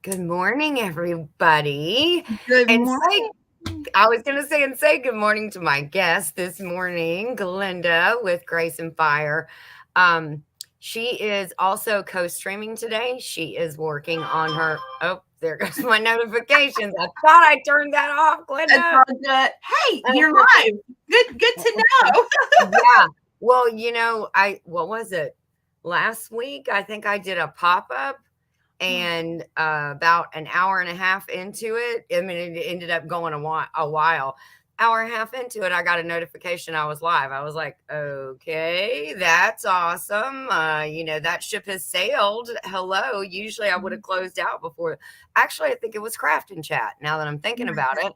Good morning, everybody. Good And say, morning. I was going to say, and say good morning to my guest this morning, Glenda with Grace and Fire. Um, she is also co-streaming today. She is working on her. Oh, there goes my notifications. I thought I turned that off, It's Glenda. all good. Hey, you're live. Good to know. Yeah. Well, what was it? Last week, I think I did a pop-up and about an hour and a half into it, I mean, it ended up going a while. Hour and a half into it, I got a notification I was live. I was like, okay, that's awesome. That ship has sailed. Hello. Usually I would have closed out before. Actually, I think it was Craft and Chat now that I'm thinking about it,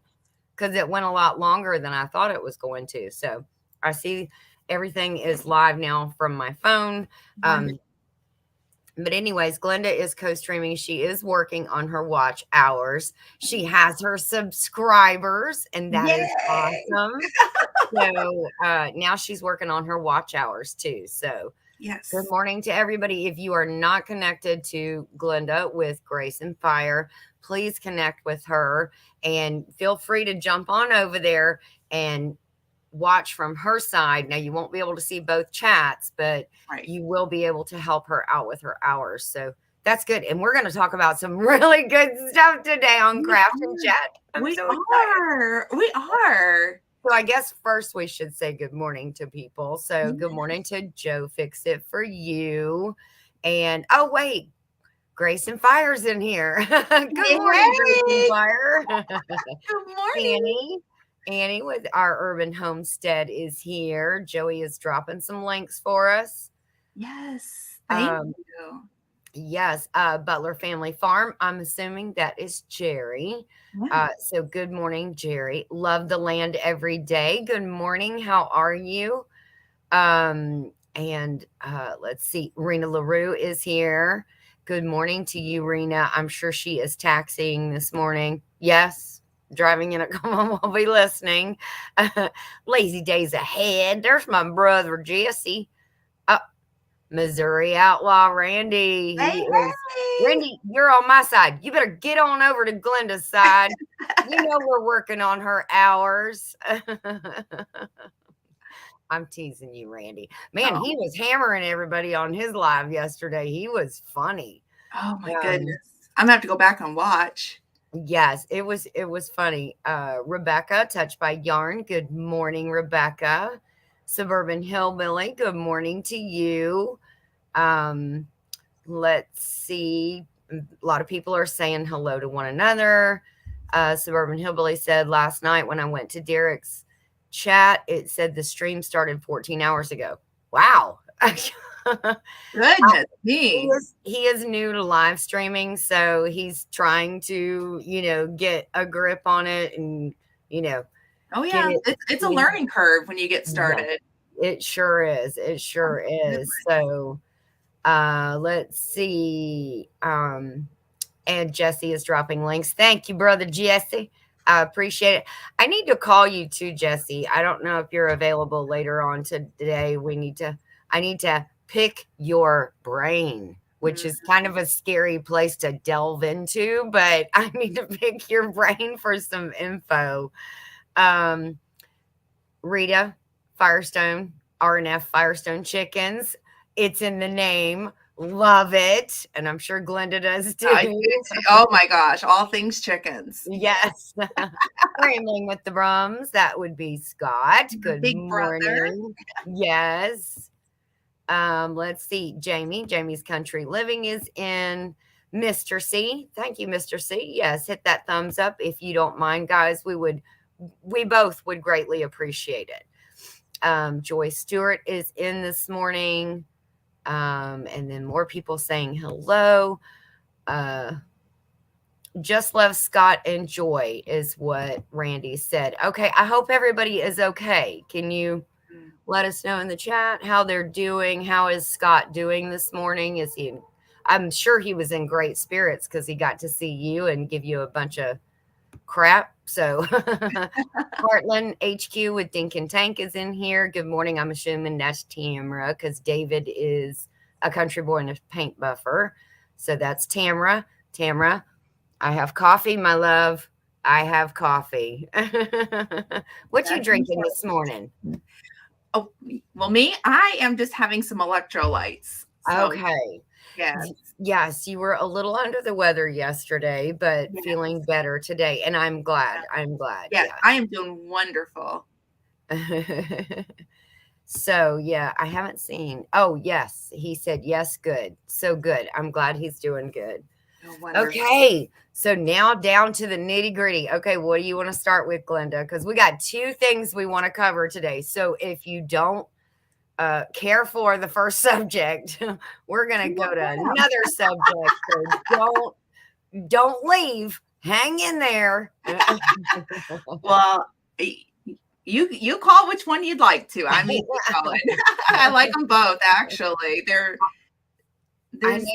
because it went a lot longer than I thought it was going to. So I see everything is live now from my phone. Wonderful. But anyways, Glenda is co-streaming. She is working on her watch hours. She has her subscribers, and that is Yay. awesome. So now she's working on her watch hours too. So good Yes. morning to everybody. If you are not connected to Glenda with Grace and Fire, please connect with her and feel free to jump on over there and watch from her side. Now, you won't be able to see both chats, but Right. you will be able to help her out with her hours. So that's good. And we're going to talk about some really good stuff today on We Craft and are. Chat. I'm We so excited. are. We are. So I guess first we should say good morning to people. So good Yeah. morning to Joe Fix It for You. And oh wait, Grace and Fire's in here. Good Hey, morning, Grace and hey. Fire. Good morning. Annie. Annie with our Urban Homestead is here. Joey is dropping some links for us. Yes. Thank Um, you. yes, Butler Family Farm. I'm assuming that is Jerry. Yeah. So good morning, Jerry. Love the land every day. Good morning. How are you? And let's see. Rena LaRue is here. Good morning to you, Rena. I'm sure she is taxiing this morning. Yes, driving in a come on, we'll be listening. Lazy days ahead. There's my brother Jesse. Uh, Missouri Outlaw Randy. Hey, He is hey. Randy, you're on my side. You better get on over to Glenda's side. You know we're working on her hours. I'm teasing you, Randy. Man, Oh, he was hammering everybody on his live yesterday. He was funny. oh my Um, goodness. I'm gonna have to go back and watch. yes, it was funny. Rebecca, Touched by Yarn. Good morning, Rebecca. Suburban Hillbilly, good morning to you. Um, let's see. A lot of people are saying hello to one another. Suburban Hillbilly said last night when I went to Derek's chat, it said the stream started 14 hours ago. Wow. Goodness he me. is new to live streaming, so he's trying to, get a grip on it and, you know, Oh get yeah. it. It's a Get it. learning curve when you get Yeah, started. it sure is. It sure is. So, let's see. And Jesse is dropping links. Thank you, brother Jesse. I appreciate it. I need to call you too, Jesse. I don't know if you're available later on today. I need to pick your brain, which is kind of a scary place to delve into, but I need to pick your brain for some info. Um, Rita Firestone, RNF Firestone Chickens. It's in the name. Love it. And I'm sure Glenda does I do too. too. Oh my gosh, all things chickens. Yes. Rambling with the Brums. That would be Scott. Good Big brother. morning. Yes. Let's see. Jamie's Country Living is in. Mr. C. Thank you, Mr. C. Yes, hit that thumbs up if you don't mind, guys. We both would greatly appreciate it. Joy Stewart is in this morning. And then more people saying hello. Uh, just love Scott and Joy is what Randy said. Okay, I hope everybody is okay. Can you Mm. let us know in the chat how they're doing? How is Scott doing this morning? I'm sure he was in great spirits because he got to see you and give you a bunch of crap. So Heartland HQ with Dink and Tank is in here. Good morning. I'm assuming that's Tamra because David is a country boy and a paint buffer. So that's Tamra. Tamra, I have coffee, my love. I have coffee. What you That's drinking this important. morning? Oh, well, me, I am just having some electrolytes. So, Okay. yes, Yes, you were a little under the weather yesterday, but yes, feeling better today, and I'm glad. I'm glad. yes, Yes. I am doing wonderful. So, yeah, I haven't seen. Oh, yes, he said yes, good. So good. I'm glad he's doing good. Oh, wonderful. Okay, so now down to the nitty-gritty. Okay, what do you wanna start with, Glenda? Because we got 2 things we wanna cover today. So if you don't, care for the first subject, we're gonna go to Yeah. another subject, so don't leave. Hang in there. Well, you call which one you'd like to. I'm easy going. I like them both, actually. I know There's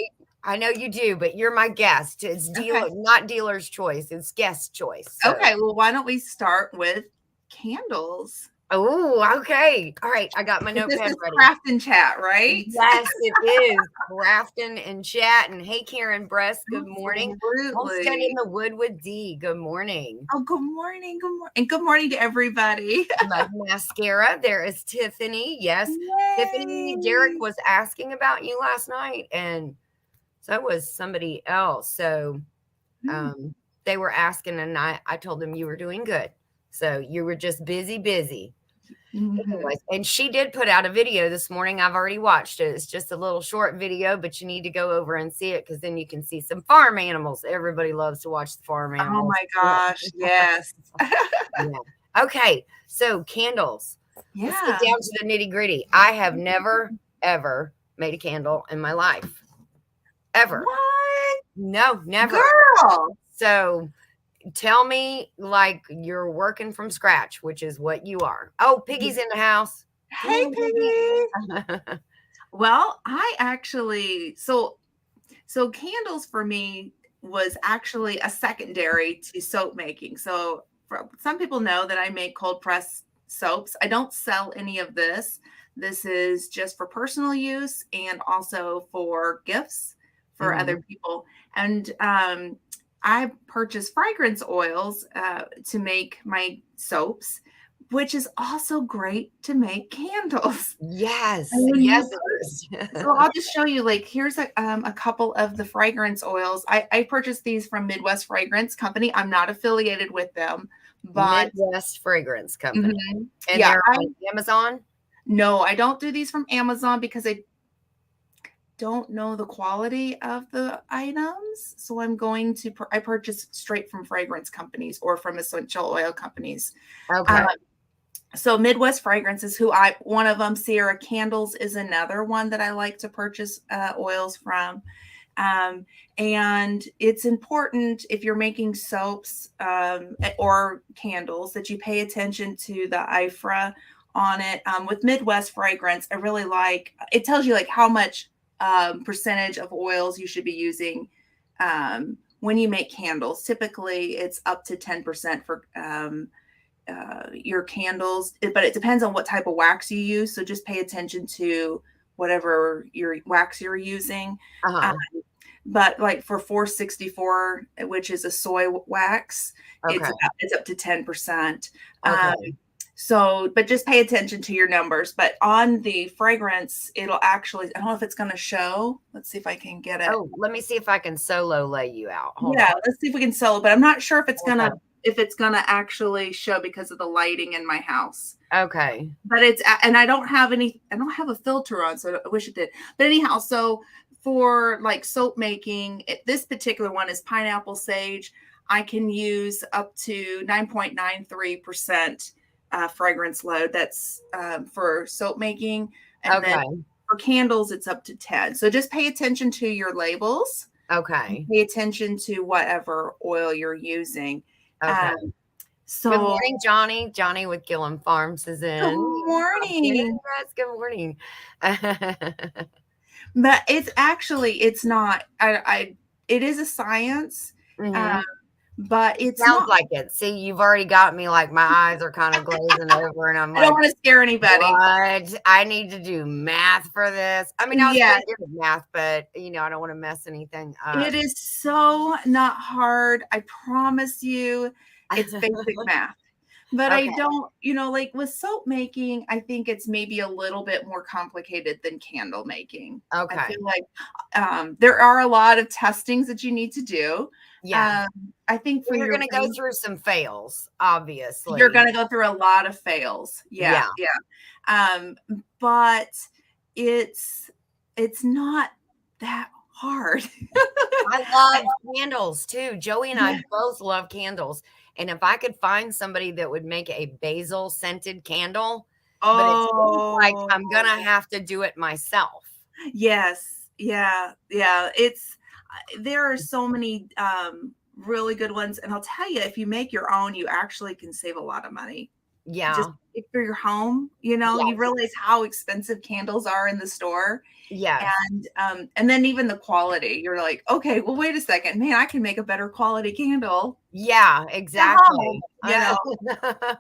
I know you do, but you're my guest. It's okay. not dealer's choice, it's guest choice, so Okay, well, why don't we start with candles? oh, okay. Alright, I got my This notepad is ready. craft and chat, right? Yes, it is. Grafton and chatting. Hey, Karen Bress, good morning. Homestead in Absolutely. the Wood with D, good morning. Oh, good morning, good morning, and good morning to everybody. Mud Mascara, there is Tiffany. Yes, Tiffany, Derek Yay! was asking about you last night, and so was somebody else. So Mm, um, they were asking, and I told them you were doing good. So you were just busy, busy. mhm. Anyways, and she did put out a video this morning. I've already watched it. It's just a little short video, but you need to go over and see it because then you can see some farm animals. Everybody loves to watch the farm Oh animals. my gosh, yes. Yeah. Okay, so candles. Let's get Yeah. down to the nitty gritty. I have never, ever made a candle in my life. Ever. What? No, never. Girl. So tell me like you're working from scratch, which is what you are. Oh, Piggy's in the house. Come Hey, on, Piggy. Piggy. Well, I actually so candles for me was actually a secondary to soap making. So for, some people know that I make cold press soaps. I don't sell any of this. This is just for personal use and also for gifts for other Mhm. people. And I purchase fragrance oils to make my soaps, which is also great to make candles. Yes, And when yes, you it is. so I'll just show you, like, here's a couple of the fragrance oils. I purchased these from Midwest Fragrance Company. I'm not affiliated with them, but Midwest Fragrance Company, mhm. and Yeah, they're on Amazon? no, I don't do these from Amazon because I don't know the quality of the items. So I'm going to I purchase straight from fragrance companies or from essential oil companies. Um, Okay, so Midwest Fragrance is who I one of them. Sierra Candles is another one that I like to purchase oils from. Um, and it's important if you're making soaps or candles that you pay attention to the IFRA on it. With Midwest Fragrance, I really like it tells you like how much percentage of oils you should be using when you make candles. Typically, it's up to 10% for your candles, but it depends on what type of wax you use. So just pay attention to whatever your wax you're using. uh-huh, But like for 464, which is a soy wax, okay, it's up to 10%. Um, okay. so, but just pay attention to your numbers. But on the fragrance, it'll actually, I don't know if it's going to show. Let's see if I can get it. Oh, let me see if I can solo lay you out. Hold Yeah, on. let's see if we can sell it. But I'm not sure Okay. if it's gonna actually show because of the lighting in my house. Okay. But and I don't have a filter on, so I wish it did. But anyhow, so for like soap making, this particular one is pineapple sage. I can use up to 9.93% fragrance load. That's for soap making, and then Okay. for candles, it's up to 10. So just pay attention to your labels. Okay. Pay attention to whatever oil you're using. Okay. Um, Good so morning, Johnny. Johnny with Gillum Farms is good in. morning. Yes, good morning. But it's actually it's not. It is a science, um, Mhm. but it's Sounds not. like it. See, you've already got me like my eyes are kind of glazing over, and I'm I don't like, want to scare anybody. what? I need to do math for this. I mean, I was Yeah, pretty good at math, but I don't want to mess anything up. it is so not hard. I promise you, it's basic math. But I Okay. don't, like with soap making, I think it's maybe a little bit more complicated than candle making. I feel Okay. like there are a lot of testings that you need to do. Yeah. Um, I think Well, for you're your going to go base, through some fails, you're obviously. going to go through a lot of fails. Yeah, Yeah. yeah. Um, but it's it's not that hard. I love candles too. Joey and I both love candles. And if I could find somebody that would make a basil scented candle, but it seems like Oh, I'm gonna have to do it myself. yes. Yeah. Yeah. There are so many really good ones. And I'll tell you, if you make your own, you actually can save a lot of money. Just Yeah. for your home, you Yes. realize how expensive candles are in the store. Yes. And then even the quality, you're like, okay, well, wait a second, man, I can make a better quality candle Yeah, at home, exactly.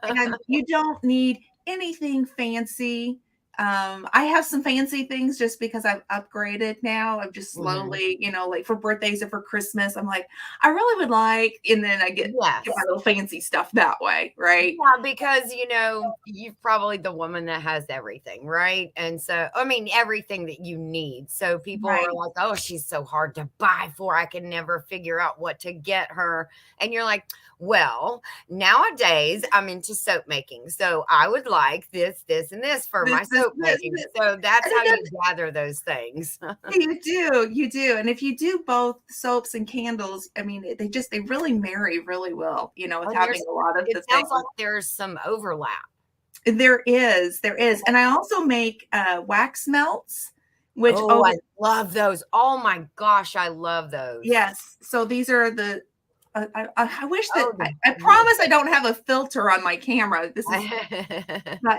and you don't need anything fancy. I have some fancy things just because I've upgraded now. I'm just Mhm. slowly, like for birthdays or for Christmas, I'm like, I really would like, and then I get my Yes. little fancy stuff that way, right? Yeah, because, you're probably the woman that has everything, right? And so, I mean, everything that you need. So people are Right. like, oh, she's so hard to buy for. I can never figure out what to get her. And you're like, well, nowadays I'm into soap making. So I would like this, this, and this for my This, soap making. this. So that's And how it you does. gather those things. You do. And if you do both soaps and candles, I mean, they really marry really well, with Oh, having a lot of it the sounds things. like there's some overlap. There is. And I also make wax melts, which Oh, over I love those. Oh my gosh, I love those. yes. So these are the I wish that Oh, I promise I don't have a filter on my camera. This is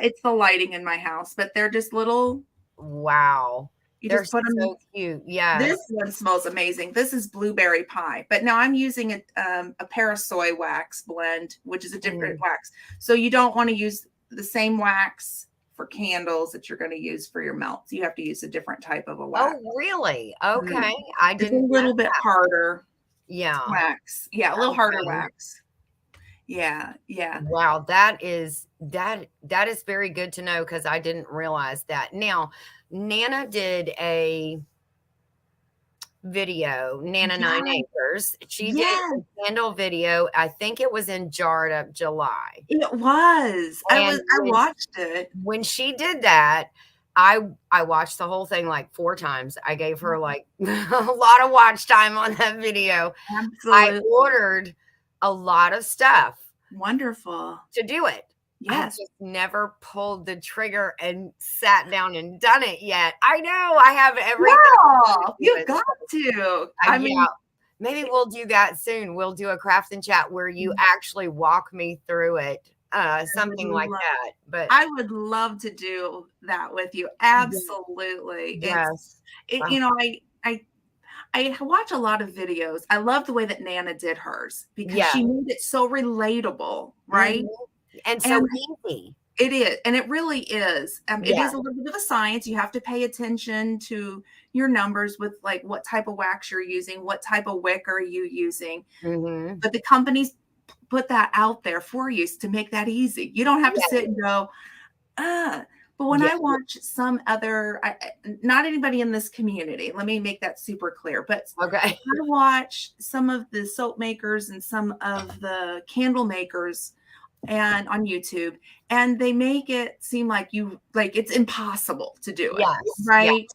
it's the lighting in my house, but they're just little. Wow. You They're just put them. so cute. This Yes. one smells amazing. This is blueberry pie, but now I'm using a parasoy wax blend, which is a different Mhm. wax. So you don't want to use the same wax for candles that you're going to use for your melts. You have to use a different type of a wax. Oh, really? Mhm. Okay. I It's a didn't know little bit that. harder Yeah. wax. Yeah, a little harder Okay. wax. Yeah, yeah. Wow, that is very good to know because I didn't realize that. Now, Nana did a video, Nana 9 Yeah, Acres. She did yeah. a candle video. I think it was in Jarred Up July. It was. And I watched it. when she did that, I watched the whole thing like 4 times. I gave her, like, a lot of watch time on that video. I Absolutely ordered a lot of stuff wonderful. to do it. I Yes. just never pulled the trigger and sat down and done it yet. I know, I have everything to Well, do you've it, got so to. I I yeah, mean, maybe we'll do that soon. We'll do a craft and chat where you actually walk me through it, I would something like love that, but I would love to do that with you. yeah, Absolutely. yes. It, Oh, I watch a lot of videos. I love the way that Nana did hers because yeah. she made it so relatable, right? Mhm, and so And easy. it is, and it really is. It Yeah. is a little bit of a science. You have to pay attention to your numbers with like what type of wax you're using, what type of wick are you using. Mhm. But the companies put that out there for you to make that easy. You don't have to Yeah, sit and go, ah. But when yeah, I watch some other, not anybody in this community, let me make that super clear, but okay. I watch some of the soap makers and some of the candle makers and on YouTube, and they make it seem like it's impossible to do it, Yes, yeah. right?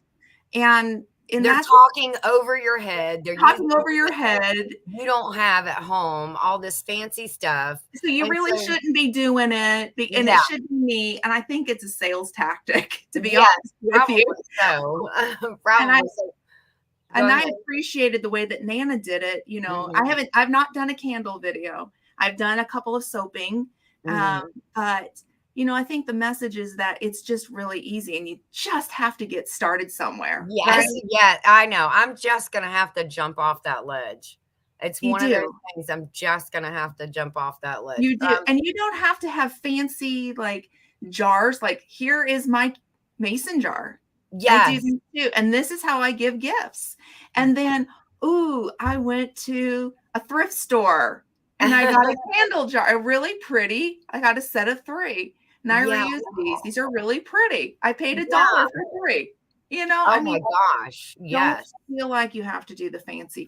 And They're that's talking over your head. They're using talking over your head. you don't have at home, all this fancy stuff, So you and really so shouldn't be doing it, and it yeah. should be me. And I think it's a sales tactic, to be Yes, honest with you. probably so. And I Probably so. Go and I ahead. appreciated the way that Nana did it. Mhm, I've not done a candle video. I've done a couple of soaping, mhm. but I think the message is that it's just really easy, and you just have to get started somewhere, right? Yes, yeah, I know. I'm just gonna have to jump off that ledge. It's You one of those do. things I'm just gonna have to jump off that ledge. You do. And you don't have to have fancy like jars. Like, here is my mason jar. I do Yes. these too. And this is how I give gifts. And then, ooh, I went to a thrift store and I got a candle jar, a really pretty. I got a set of 3. And I Yeah. reuse these. These are really pretty. I paid $1 Yeah. for 3. I Oh mean, my gosh. don't Yes. feel like you have to do the fancy.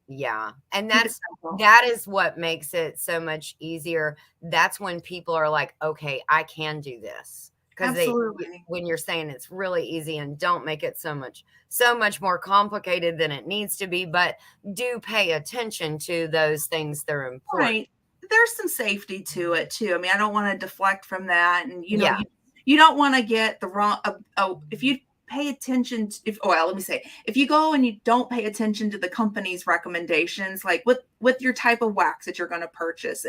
Yeah. And Keep it simple. that is what makes it so much easier. That's when people are like, okay, I can do this. Because Absolutely. when you're saying it's really easy, and don't make it so much more complicated than it needs to be, but do pay attention to those things that are important. Right. There's some safety to it too. I mean, I don't want to deflect from that. And Yeah. you don't want to get the wrong. If you pay attention to, let me say, if you go and you don't pay attention to the company's recommendations, like with your type of wax that you're going to purchase,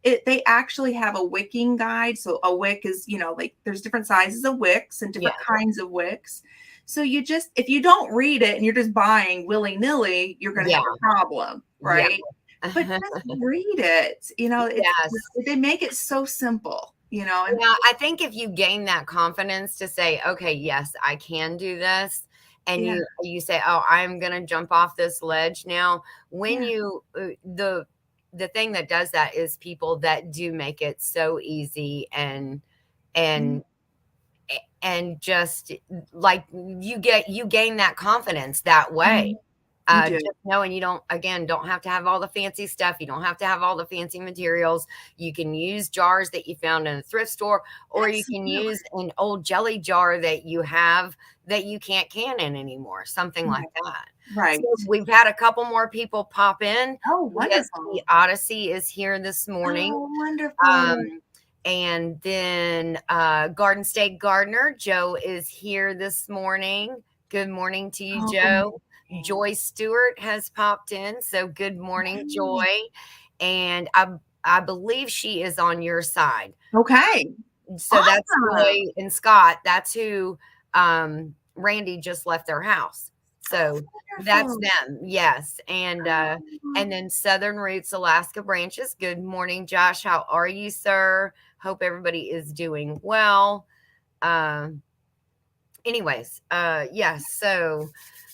they actually have a wicking guide. So a wick is, like there's different sizes of wicks and different Yeah. kinds of wicks. So if you don't read it and you're just buying willy nilly, you're going to Yeah. have a problem, Yeah. right? But just read it. Yes. They make it so simple, and Yeah, I think if you gain that confidence to say, "Okay, yes, I can do this," and yeah, you say, "Oh, I'm gonna jump off this ledge now," when yeah. you the thing that does that is people that do make it so easy Mhm, and and just like you gain that confidence that way. mhm. You do. Just knowing you don't have to have all the fancy stuff. You don't have to have all the fancy materials. You can use jars that you found in a thrift store, or you can Absolutely. use an old jelly jar that you have that you can't can in anymore, something like Right. that. So Right. we've had a couple more people pop in. Oh, Whiskey wonderful. Odyssey is here this morning. Oh, wonderful. Um, and then Garden State Gardener, Joe is here this morning. Good morning to you, Oh, good Joe. morning. Joy Stewart has popped in. So good morning, Joy. Nice. And I believe she is on your side. Okay. So that's Awesome. Joy and Scott. That's who Randy just left their house. Oh, So that's wonderful. them. Yes. Oh, And then Southern Roots Alaska Branches. Good morning, Josh. How are you, sir? Hope everybody is doing well. Um anyways, yes, so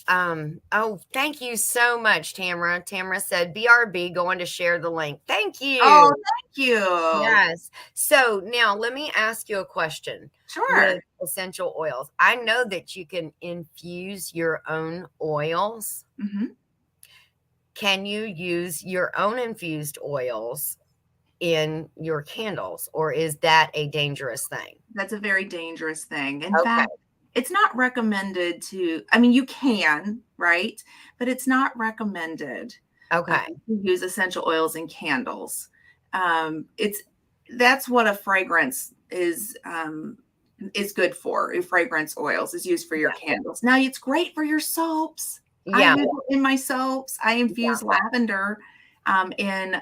oh, thank you so much, Tamara. Tamara said BRB going to share the link. Thank oh, you. thank you. Yes. So now let me ask you a question Sure. with essential oils. I know that you can infuse your own oils. Mhm. Can you use your own infused oils in your candles, or is that a dangerous thing? That's a very dangerous thing. In Okay. fact, it's not recommended to, I mean, you can, right? But it's not recommended Okay. to use essential oils in candles. It's That's what a fragrance is good for. Fragrance oils is used for your candles. Now it's great for your soaps. I Yeah. use it in my soaps. I Yeah. infuse lavender in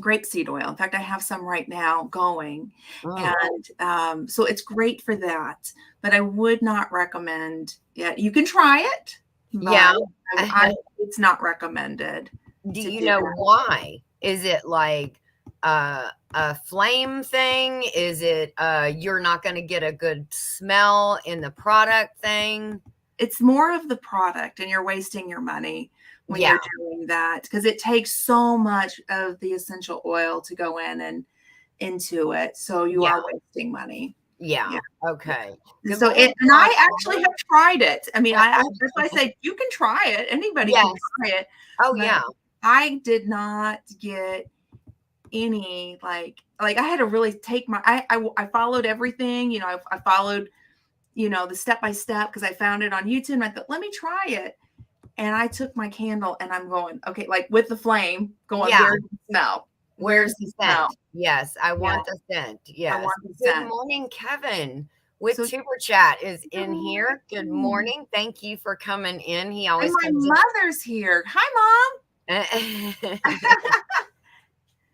grapeseed oil. In fact, I have some right now going. Mm. And so it's great for that. But I would not recommend it. You can try it, Yeah. but it's not recommended Do to you do know that. why? Is it like a flame thing? Is it you're not going to get a good smell in the product thing? It's more of the product, and you're wasting your money when Yeah. you're doing that because it takes so much of the essential oil to go in and into it. So you Yeah. are wasting money. Yeah. Yeah. Okay. Good So morning, and I actually John. have tried it. I mean, Uh, that's why I say you can try it. Anybody can yes. try it, Oh but yeah. I did not get any like I had to really take my I followed everything. I followed the step by step because I found it on YouTube. And I thought, let me try it. And I took my candle and I'm going, okay, like with the flame, going, Yeah. where's the smell? Where's Where's the the smell? scent? Yes, I Yeah, want the scent. I Yes. want the Good scent. morning, Kevin. With So Tuber Chat is good in here. Good morning. morning. Thank you for coming in. He And always my comes mother's here. Hi, in. mom.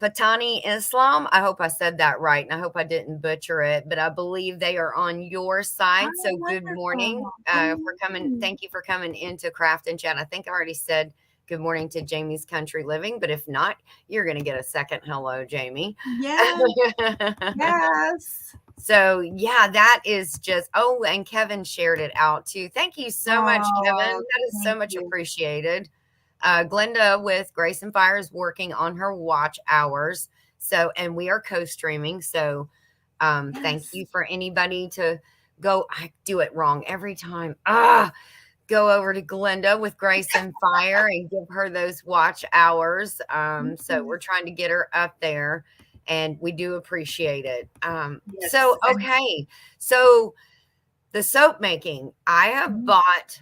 Patani Islam. I hope I said that right, and I hope I didn't butcher it, but I believe they are on your side. Oh, So good morning wonderful. Good for coming. morning. Thank you for coming into Craft and Chat. I think I already said good morning to Jamie's Country Living. But if not, you're going to get a second hello, Jamie. Yes. Yes. So, yeah, that is just, oh, and Kevin shared it out too. Thank you so much, Kevin. Oh, That is so thank much you. appreciated. Glenda with Grace and Fire is working on her watch hours. So, and we are co-streaming. So, thank Yes. you for anybody to go. I do it wrong every time. Go over to Glenda with Grace and Fire and give her those watch hours. So we're trying to get her up there, and we do appreciate it. So Yes. okay, so the soap making, I have And, bought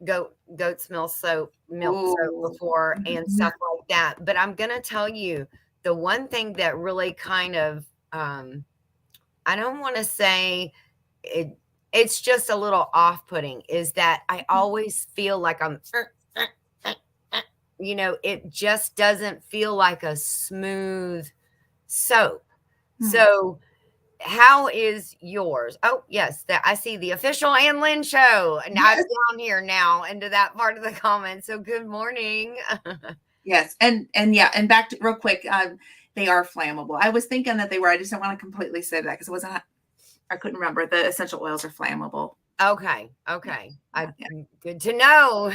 goat's milk soap ooh. before and Mhm. stuff like that, but I'm gonna tell you the one thing that really kind of I don't want to say it, it's just a little off-putting is that I always feel like I'm it just doesn't feel like a smooth soap. Mhm. So how is yours? Oh, yes, that I see the official Ann Lynn show. And I'm Yes. down here now into that part of the comments. So good morning. Yes. And yeah, and back to real quick, they are flammable. I was thinking that they were. I just don't want to completely say that because it wasn't. I couldn't remember. The essential oils are flammable. Okay. Yeah. Okay. Yeah. Yeah. Good to know.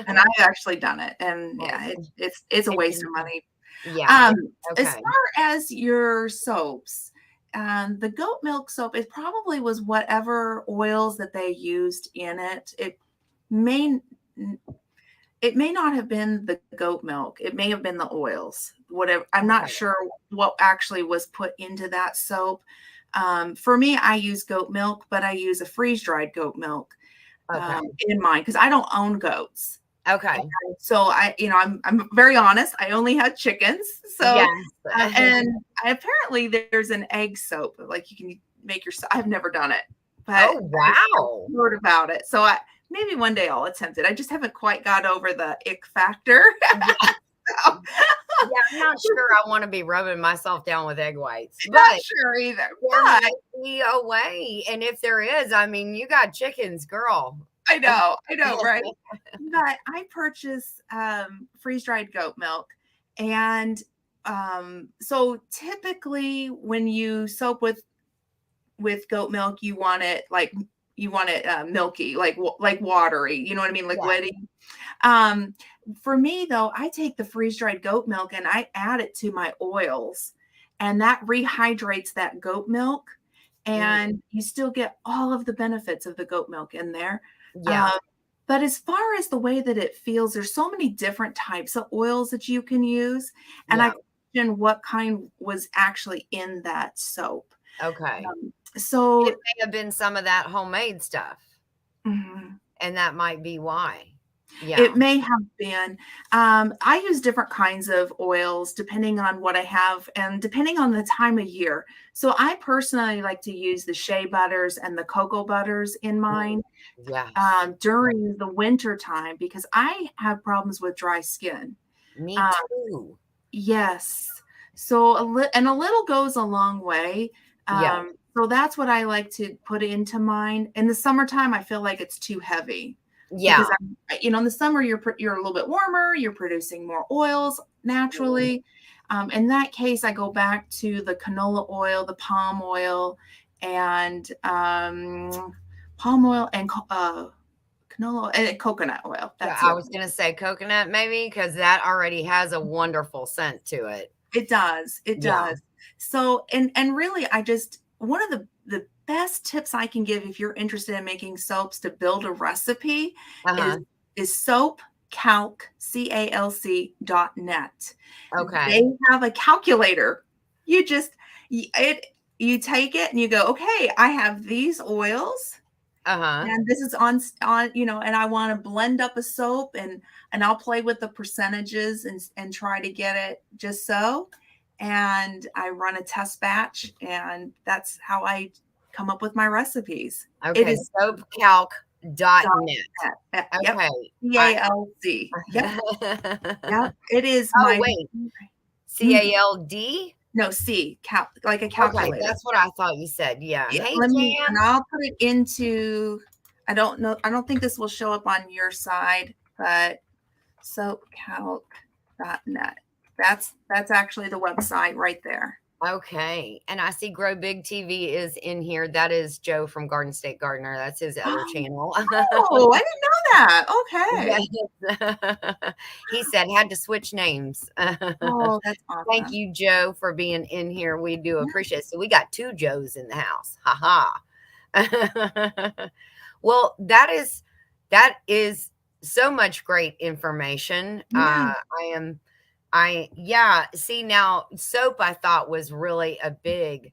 And I've actually done it, and Well, yeah, it's a it waste can, of money. yeah. As Okay. far as your soaps, the goat milk soap, it probably was whatever oils that they used in it. May it may not have been the goat milk. It may have been the oils. Whatever. I'm not Okay. sure what actually was put into that soap. For me, I use goat milk, but I use a freeze dried goat milk Okay. in mine because I don't own goats. Okay. So I'm very honest. I only had chickens. So Yes. and apparently there's an egg soap like you can make your. I've never done it, but Oh, wow. I've heard about it. So maybe one day I'll attempt it. I just haven't quite got over the ick factor. Yeah. So, Yeah, I'm not sure I wanna be rubbing myself down with egg whites, not but sure either. there But might be a way, and if there is, I mean, you got chickens, girl. I know, right? But I purchase freeze dried goat milk, and so typically when you soap with goat milk, you want it milky, like watery. You know what I mean, Yeah, liquidy. Um, for me though, I take the freeze dried goat milk and I add it to my oils, and that rehydrates that goat milk, mm, and you still get all of the benefits of the goat milk in there. yeah, Um, but as far as the way that it feels, there's so many different types of oils that you can use, and I yeah, question what kind was actually in that soap. okay. It So may have been some of that homemade stuff, mhm. and that might be why. Yeah, It may have been. I use different kinds of oils depending on what I have and depending on the time of year. So I personally like to use the shea butters and the cocoa butters in mm, mine yes, yeah, during the winter time because I have problems with dry skin. me Uh, too. yes. So a little goes a long way. Yeah, So that's what I like to put into mine. In the summertime, I feel like it's too heavy because yeah, in the summer you're a little bit warmer, you're producing more oils mm, naturally. In that case, I go back to the canola oil, the and palm oil and canola and coconut oil. yeah, That's the I other was one. gonna say coconut maybe because that already has a wonderful scent to it. It does. It Yeah, does. So and really I just one of the best tips I can give if you're interested in making soaps to build a recipe is uh-huh, is soap calc calc.net. They okay, have a calculator. You just you take it and you go, okay, I have these oils uh-huh, and this is on and I want to blend up a soap and I'll play with the percentages and try to get it just so, and I run a test batch and that's how I come up with my recipes. It okay, is dot soapcalc.net. yep, Okay, I CALC, yep, yep, it is oh, my wait, mhm. CALD? No, C like a Okay, calculator. that's what I thought you said, yeah. Yeah, Hey, let me and Jan. I'll put it into I don't know, I don't think this will show up on your side, but soapcalc.net. That's actually the website right there. Okay. And I see Grow Big TV is in here. That is Joe from Garden State Gardener. That's his other channel. Oh, I didn't know that. Okay. Yes. He said had to switch names. Oh, that's Thank awesome. you, Joe, for being in here. We do appreciate it. So we got two Joes in the house. Ha ha. Well, that is so much great information. Yeah. Yeah, see now soap I thought was really a big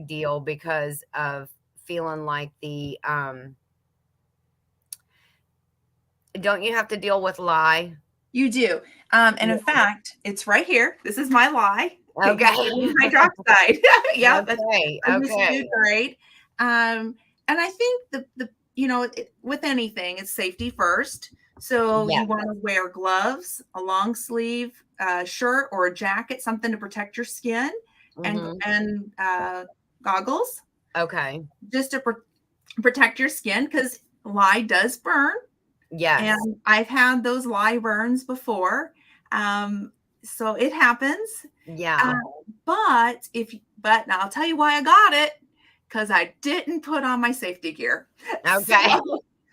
deal because of feeling like the don't you have to deal with lye? You do. And in Yeah. fact, it's right here. This is my lye. Okay. Sodium hydroxide. Yeah, that's Okay. a food Okay. grade. And I think with anything, it's safety first. So Yeah. you want to wear gloves, a long sleeve shirt or a jacket, something to protect your skin, and Mhm. goggles Okay. just to protect your skin because lye does burn. Yes. And I've had those lye burns before. Um, so it happens. Uh, Yeah. but now I'll tell you why I got it because I didn't put on my safety gear. So Okay.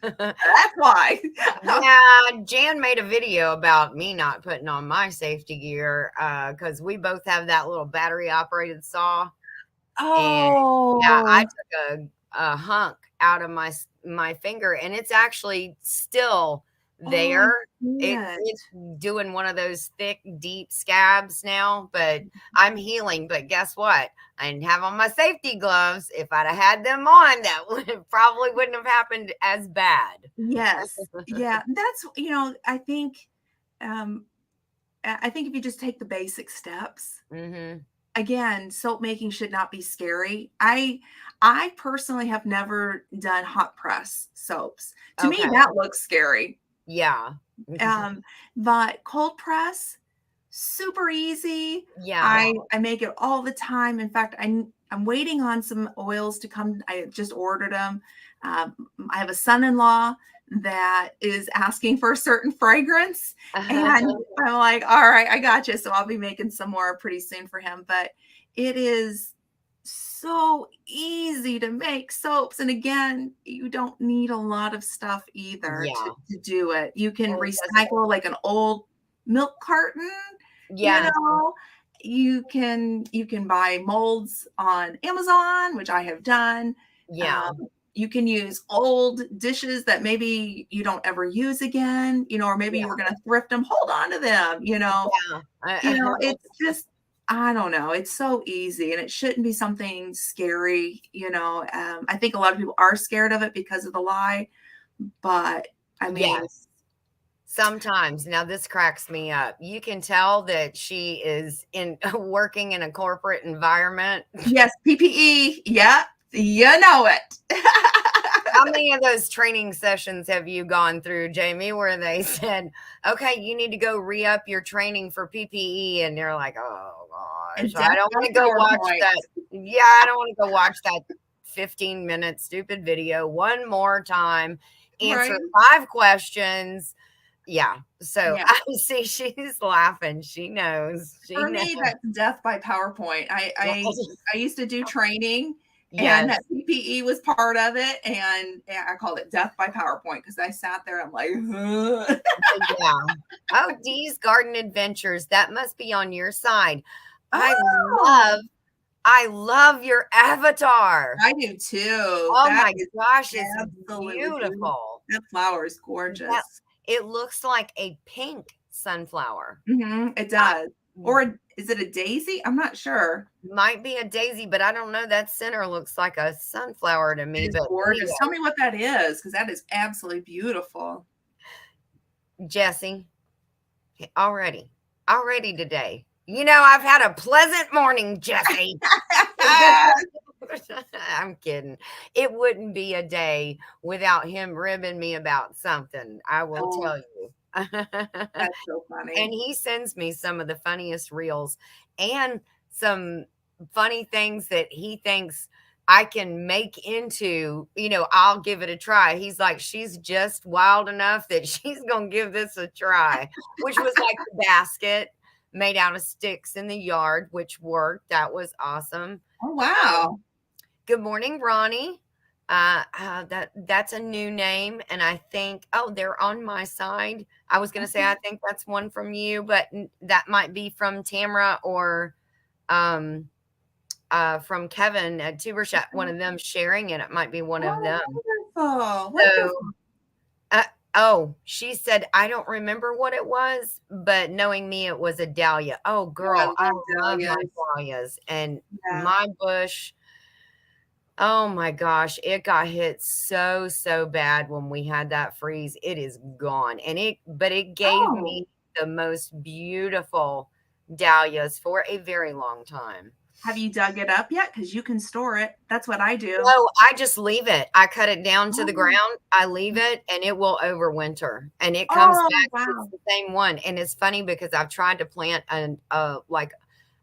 that's why. Yeah, Jan made a video about me not putting on my safety gear because we both have that little battery operated saw. And yeah, I Oh, took a hunk out of my finger, and it's actually still oh, I there. see it. It's doing one of those thick, deep scabs now, but I'm healing. But guess what? I didn't have on my safety gloves. If I'd have had them on, that probably wouldn't have happened as bad. Yes. Yeah. Um, I think if you just take the basic steps, Hmm. again, soap making should not be scary. I personally have never done hot press soaps. To me, Okay. that looks scary. Yeah. Um, but cold press, super easy. Yeah. I make it all the time. In fact, I'm waiting on some oils to come. I just ordered them. I have a son-in-law that is asking for a certain fragrance, and I'm like, all right, I got you. So I'll be making some more pretty soon for him. But it is so easy to make soaps. And again, you don't need a lot of stuff either Yeah. to do it. You can And it doesn't. recycle like an old milk carton, you Yeah. know. You can buy molds on Amazon, which I have done. Yeah. Um, you can use old dishes that maybe you don't ever use again, or maybe you were Yeah. going to thrift them, hold on to them, Yeah. it's just, I don't know. It's so easy and it shouldn't be something scary. I think a lot of people are scared of it because of the lie, but I mean, Yes. Sometimes. Now this cracks me up. You can tell that she is in working in a corporate environment. yes, PPE. Yeah, you know it. How many of those training sessions have you gone through, Jamie, where they said, okay, you need to go re up your training for PPE? And you're like, oh gosh, And I death don't by want to go watch PowerPoint. that. Yeah, I don't want to go watch that 15-minute stupid video one more time, answer Right? 5 questions. Yeah. So Yeah. I see she's laughing. She knows. She For knows. me, that's death by PowerPoint. I used to do training, and that Yes. PPE was part of it, and I called it death by PowerPoint because I sat there. I'm like, ugh. Yeah. Oh, Dee's Garden Adventures. That must be on your side. I Oh, love I love your avatar. I do too. Oh That my is gosh, it's absolutely beautiful. beautiful. That flower is That gorgeous. it looks like a pink sunflower. It I does. Or is it a daisy? I'm not sure. might be a daisy, but I don't know. That center looks like a sunflower to It me. is But gorgeous. Tell anyway, me what that is, because that is absolutely beautiful. Jesse, already today. I've had a pleasant morning, Jesse. I'm kidding. It wouldn't be a day without him ribbing me about something. I will Oh, tell you. that's so And funny. he sends me some of the funniest reels and some funny things that he thinks I can make into, I'll give it a try. He's like, she's just wild enough that she's going to give this a try, which was like the basket made out of sticks in the yard, which worked. That was awesome. Oh, Um, wow. Good morning, Ronnie. That's a new name, and I think they're on my side. I was gonna say I think that's one from you, but that might be from Tamara or um from Kevin at Tubershot. One of them sharing it. It might be one of Oh, them. wonderful. So, Wonderful. she said I don't remember what it was, but knowing me, it was a dahlia. Oh, Oh, I girl, I love love my dahlias. dahlias and Yeah. my bush. Oh my gosh, it got hit so, so bad when we had that freeze. It is gone. But it gave Oh, me the most beautiful dahlias for a very long time. have you dug it up yet? Because you can store it. That's what I do. No, I just leave it. I cut it down to the Oh, ground. I leave it and it will overwinter and it comes oh, back. It's wow. the same one. And it's funny because I've tried to plant like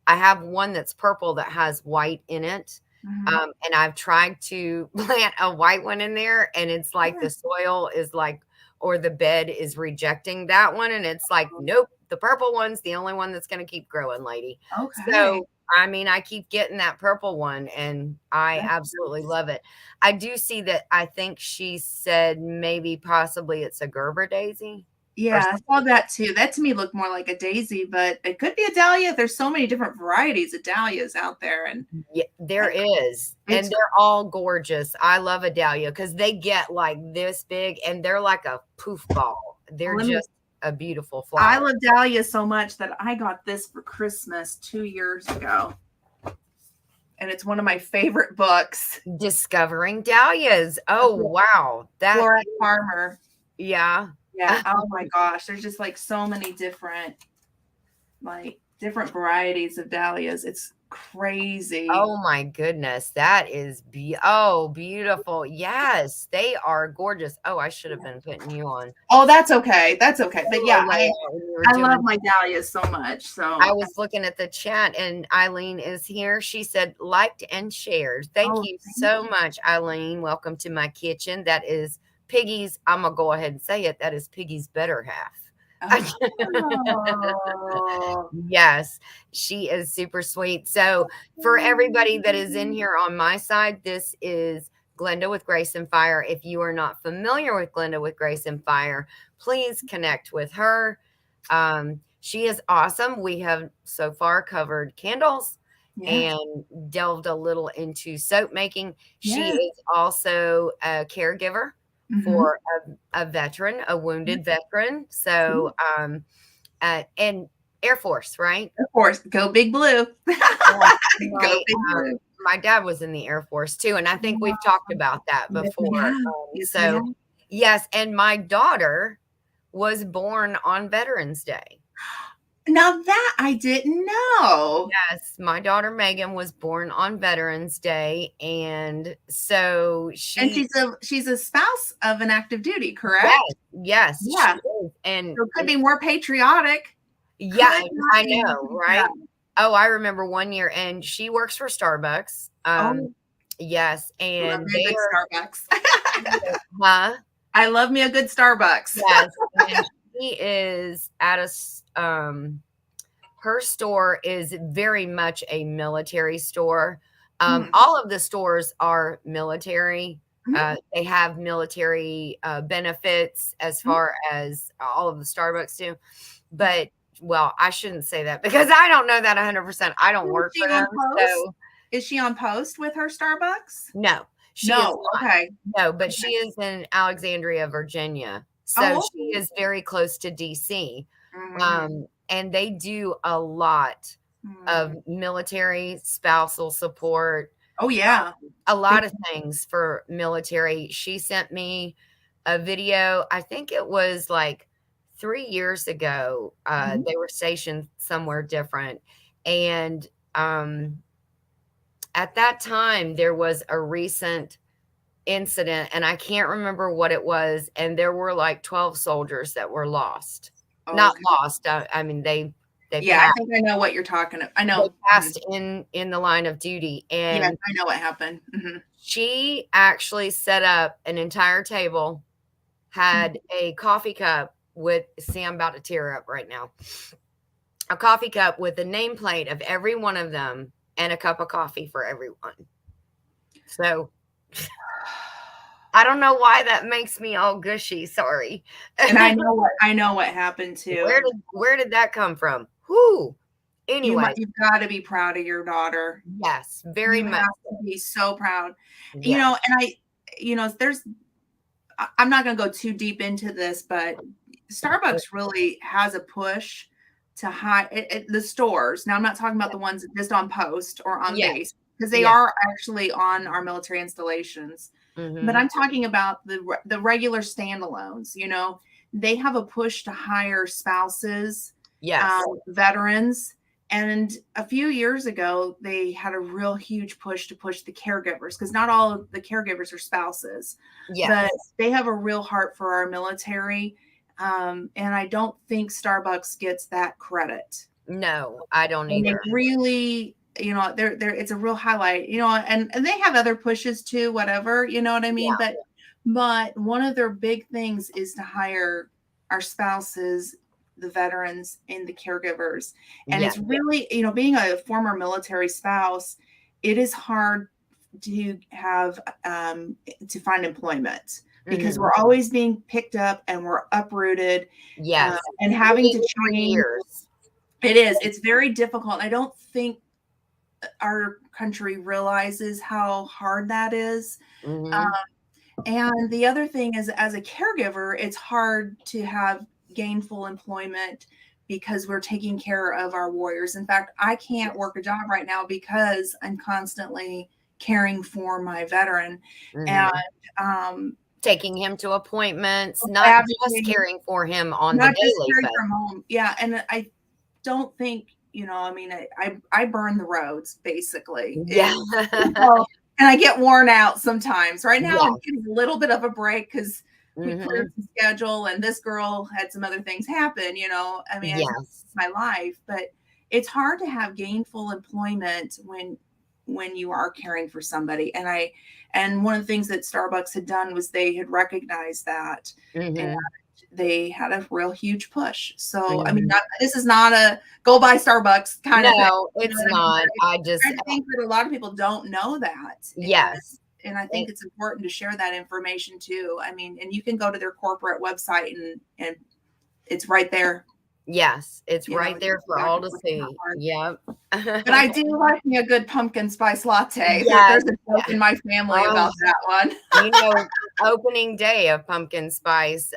I have one that's purple that has white in it. Mhm. And I've tried to plant a white one in there, and it's like Yeah. the soil is like, or the bed is rejecting that one. And it's like, nope, the purple one's the only one that's going to keep growing, lady. Okay. So, I mean, I keep getting that purple one, and I That's absolutely nice. love it. I do see that. I think she said maybe possibly it's a Gerber daisy or Yeah, I saw something. that too. That to me looked more like a daisy, but it could be a dahlia. There's so many different varieties of dahlias out there, and Yeah, there is, and it's they're all gorgeous. I love a dahlia because they get like this big, and they're like a poof ball. They're let me. just a beautiful I flower. love dahlias so much that I got this for Christmas 2 years ago, and it's one of my favorite books. Discovering dahlias. A Oh, wow. That Florent Farmer. yeah. Yeah. Oh my gosh, there's just like so many different different varieties of dahlias. It's crazy. Oh my goodness. That is oh, beautiful. Yes, they are gorgeous. Oh, I should have been putting you on Oh, that's okay. That's okay. But solo yeah, layout when you were I love doing. my dahlias so much. So I was looking at the chat and Eileen is here. She said, liked and shared. Thank oh, you thank so much, Eileen. Welcome to my kitchen. That is Piggy's. I'm going to go ahead and say it. That is Piggy's better half. oh. Yes, she is super sweet. So, for everybody that is in here on my side, this is Glenda with Grace and Fire. If you are not familiar with Glenda with Grace and Fire, please connect with her. She is awesome. We have so far covered candles Yes. and delved a little into soap making. She Yes. is also a caregiver Mm-hmm. for a veteran, a wounded veteran. So, and Air Force, right? Of course, go big blue. Yeah. Go big blue. My dad was in the Air Force too, and I think we've talked about that Yes, we before. have. Yes, we So have. yes, and my daughter was born on Veterans Day. Now that I didn't know. Yes, my daughter Megan was born on Veterans Day, and so And she she's a spouse of an active duty, yes, correct? yes, she Yeah. is, and So it could be more patriotic. yeah, Could not I be more know, right? patriotic. Oh, I remember one year, and she works for Starbucks. Oh, Yes, love and me a they good are Starbucks. huh? I love me a good Starbucks. Yes, and she is at her store is very much a military store. Mm, All of the stores are military. mhm, They have military benefits as mhm. far as all of the Starbucks do. But, well, I shouldn't say that because I don't know that 100%. I don't Is work she for on them. post? So, Is she on post with her Starbucks? no, she is No. Okay. no, but she Okay. is in Alexandria, Virginia. So Oh, she is very close to DC. mhm, And they do a lot of mhm. military spousal support, Oh, yeah. a They lot of things for military. She sent me a video. I think it was like 3 years ago. mhm, They were stationed somewhere different. And at that time, there was a recent incident, and I can't remember what it was. And there were like 12 soldiers that were lost. Not okay. lost. I mean, they They Yeah, I passed. think I know what you're talking about. I They know. Mhm. passed in the line of duty, Yes, and I know what happened. she actually set up an entire table, had a coffee cup with, see, I'm about to tear up right now. A coffee cup with a nameplate of every one of them and a cup of coffee for everyone. So I don't know why that makes me all gushy. Sorry. And I know what happened too. Where did that come from? Whoo. Anyways, You've got to be proud of your daughter. yes, very You much have so. to be so proud. Yes. And there's I'm not going to go too deep into this, but Starbucks really has a push to the stores. Now, I'm not talking about the ones just on post or on Yeah. base, because they Yeah. are actually on our military installations. But Mhm. I'm talking about the regular standalones. They have a push to hire spouses, Yes. veterans. And a few years ago, they had a real huge push to push the caregivers, because not all of the caregivers are spouses, but Yes. they have a real heart for our military. And I don't think Starbucks gets that credit. No, I don't And they either. really, they're it's a real highlight, and they have other pushes too, whatever, you know what I mean? Yeah. But one of their big things is to hire our spouses, the veterans, and the caregivers. And Yeah. it's really, being a former military spouse, it is hard to have to find employment, because Mhm. we're always being picked up and we're uprooted, Yes. and having to Waiting for change. years. It's very difficult. I don't think our country realizes how hard that is. Mhm. And the other thing is, as a caregiver, it's hard to have gainful employment because we're taking care of our warriors. In fact, I can't Yes. work a job right now because I'm constantly caring for my veteran. And Mhm. um, Taking him to appointments, not just advocating, caring for him on the not just daily, caring but from home. Yeah. And I don't think, I mean, I burn the roads basically. yeah. So, and I get worn out sometimes. Right now, I'm Yeah. getting a little bit of a break because we cleared Mhm. some schedule, and this girl had some other things happen. I mean, Yes. it's my life, but it's hard to have gainful employment when you are caring for somebody. And one of the things that Starbucks had done was they had recognized that, and Mhm. they had a real huge push. So, I mean, Mhm. this is not a go buy Starbucks kind of thing. No, You know it's what I mean? not. I I just think that a lot of people don't know that. yes. And I think It it's important to share that information too. I mean, and you can go to their corporate website, and it's right there. yes, it's right You there can for go back all and to look at that see. one. Yep. But I do like me a good pumpkin spice latte. Yes. There's a joke in my family Oh, about that one. you know, opening day of pumpkin spice,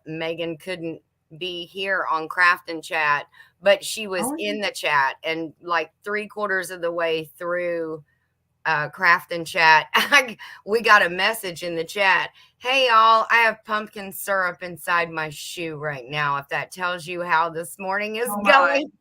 Megan couldn't be here on Craft and Chat, but she was Oh, in the chat, and like 3/4 of the way through Craft and Chat, we got a message in the chat. Hey, y'all, I have pumpkin syrup inside my shoe right now. If that tells you how this morning is oh my. going.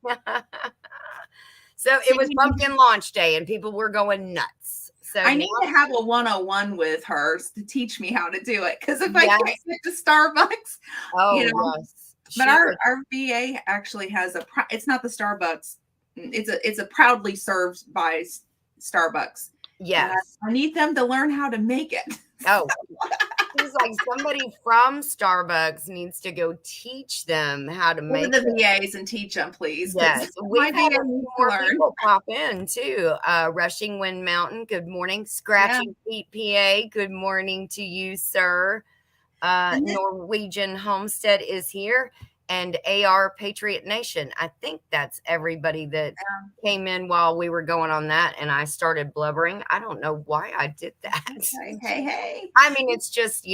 So it was See, pumpkin launch day, and people were going nuts. So I now, need to have a 101 with her to teach me how to do it. Because if I yes. can't get to Starbucks, you Oh, know, yes. but She our VA actually has it's not the Starbucks. It's a proudly served by Starbucks. And yes. I need them to learn how to make it. Oh, she's like, somebody from Starbucks needs to go teach them how to Go to make the it. VAs and teach them, please, because Yes, my we've had VA a few needs to more learn. people pop in too. Rushing Wind Mountain, good morning. Yeah. Scratching Feet PA, good morning to you, sir. And then, Norwegian Homestead is here, and AR Patriot Nation. I think that's everybody that came in while we were going on that, and I started blubbering. I don't know why I did that. hey. I mean, it's just,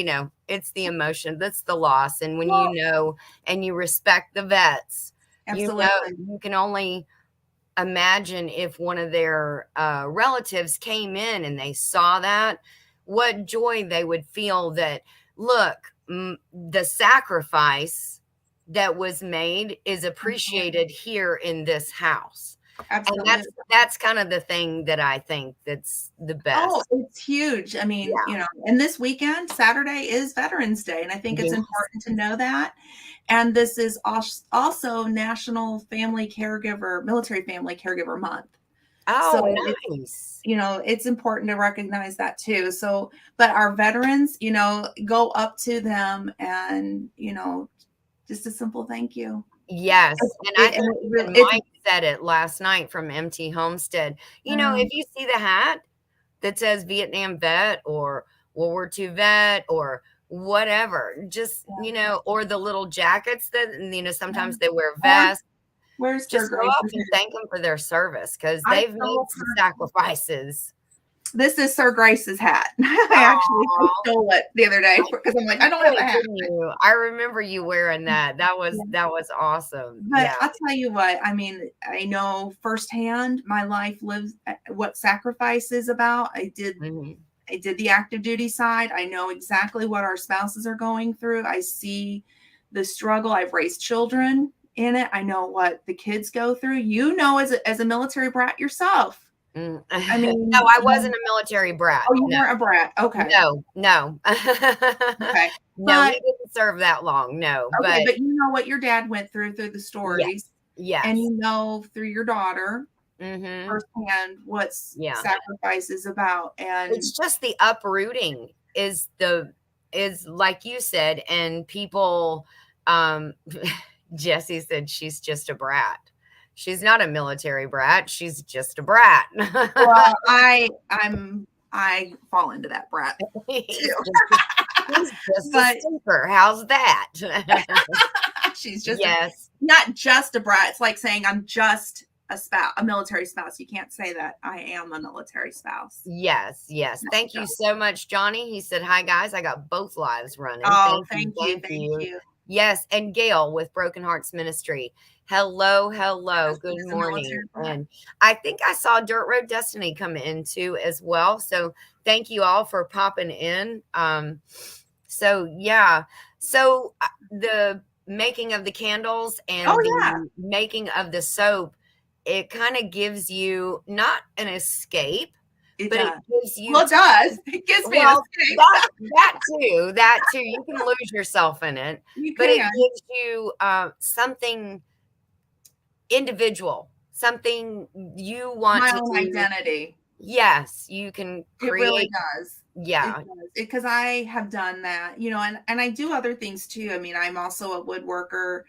it's the emotion. That's the loss. And when you Well, know and you respect the vets, absolutely. you can only imagine if one of their relatives came in and they saw that, what joy they would feel that, look, the sacrifice that was made is appreciated here in this house. And Absolutely. that's kind of the thing that I think that's the Oh, best. it's huge. I mean, Yeah. and this weekend, Saturday is Veterans Day, and I think it's Yes. important to know that. And this is also National Family Caregiver, Military Family Caregiver Month. So Oh, it's, nice. it's important to recognize that too. So, but our veterans, go up to them and, just a simple thank you. Yes, and I It, and think it really, even it's Mike said it last night from MT Homestead. um, If you see the hat that says Vietnam vet or World War II vet or whatever, just, or the little jackets that, sometimes they wear or vests, where's Sir just go Grace? up and thank them for their service because I they've made stole some sacrifices. This is Sir Grace's hat. I Oh, stole it the other day because I'm like, you I don't have a did, hat. didn't you? I remember you wearing that. That was Yeah. that was awesome. But Yeah. I'll tell you what, I mean, I know firsthand my life lives what sacrifice is about. Mhm. I did the active duty side. I know exactly what our spouses are going through. I see the struggle. I've raised children in it. I know what the kids go through. As a military brat yourself. Mm. I No, mean, I wasn't a military brat. oh, you No. weren't a brat. Okay. No, no. Okay. No, he But didn't serve that long, no, okay, but but you know what your dad went through the stories, yes, and yes. through your daughter Mhm. firsthand what's Yeah. sacrifice is about, and It's just the uprooting is like you said, and people, um Jessie said she's just a brat. She's not a military brat, she's just a brat. well, I fall into that brat too. He's just a he's just a But stinker, how's that? she's just Yes. not just a brat. It's like saying I'm just a military spouse. You can't say that I am a military spouse. Yes, yes. Thank So, you so much, Johnny. He said, "Hi, guys. I got both lives running. oh, Thank you. thank you, Thank thank you." you. Yes, and Gail with Broken Hearts Ministry. Hello, My hello. Good husband is a morning. military brat. And I think I saw Dirt Road Destiny come in too as well. So thank you all for popping in. So yeah. So the making of the candles Oh and yeah, the making of the soap, it kind of gives you not an escape, it but it does. gives you Well, it does. It gives me an well, escape. that too, you can lose yourself in it, You but it can. gives you, something individual, something you want My to own do. identity. Yes, you can It really create does. It yeah. does. Because I have done that, and I do other things too. I mean, I'm also a woodworker.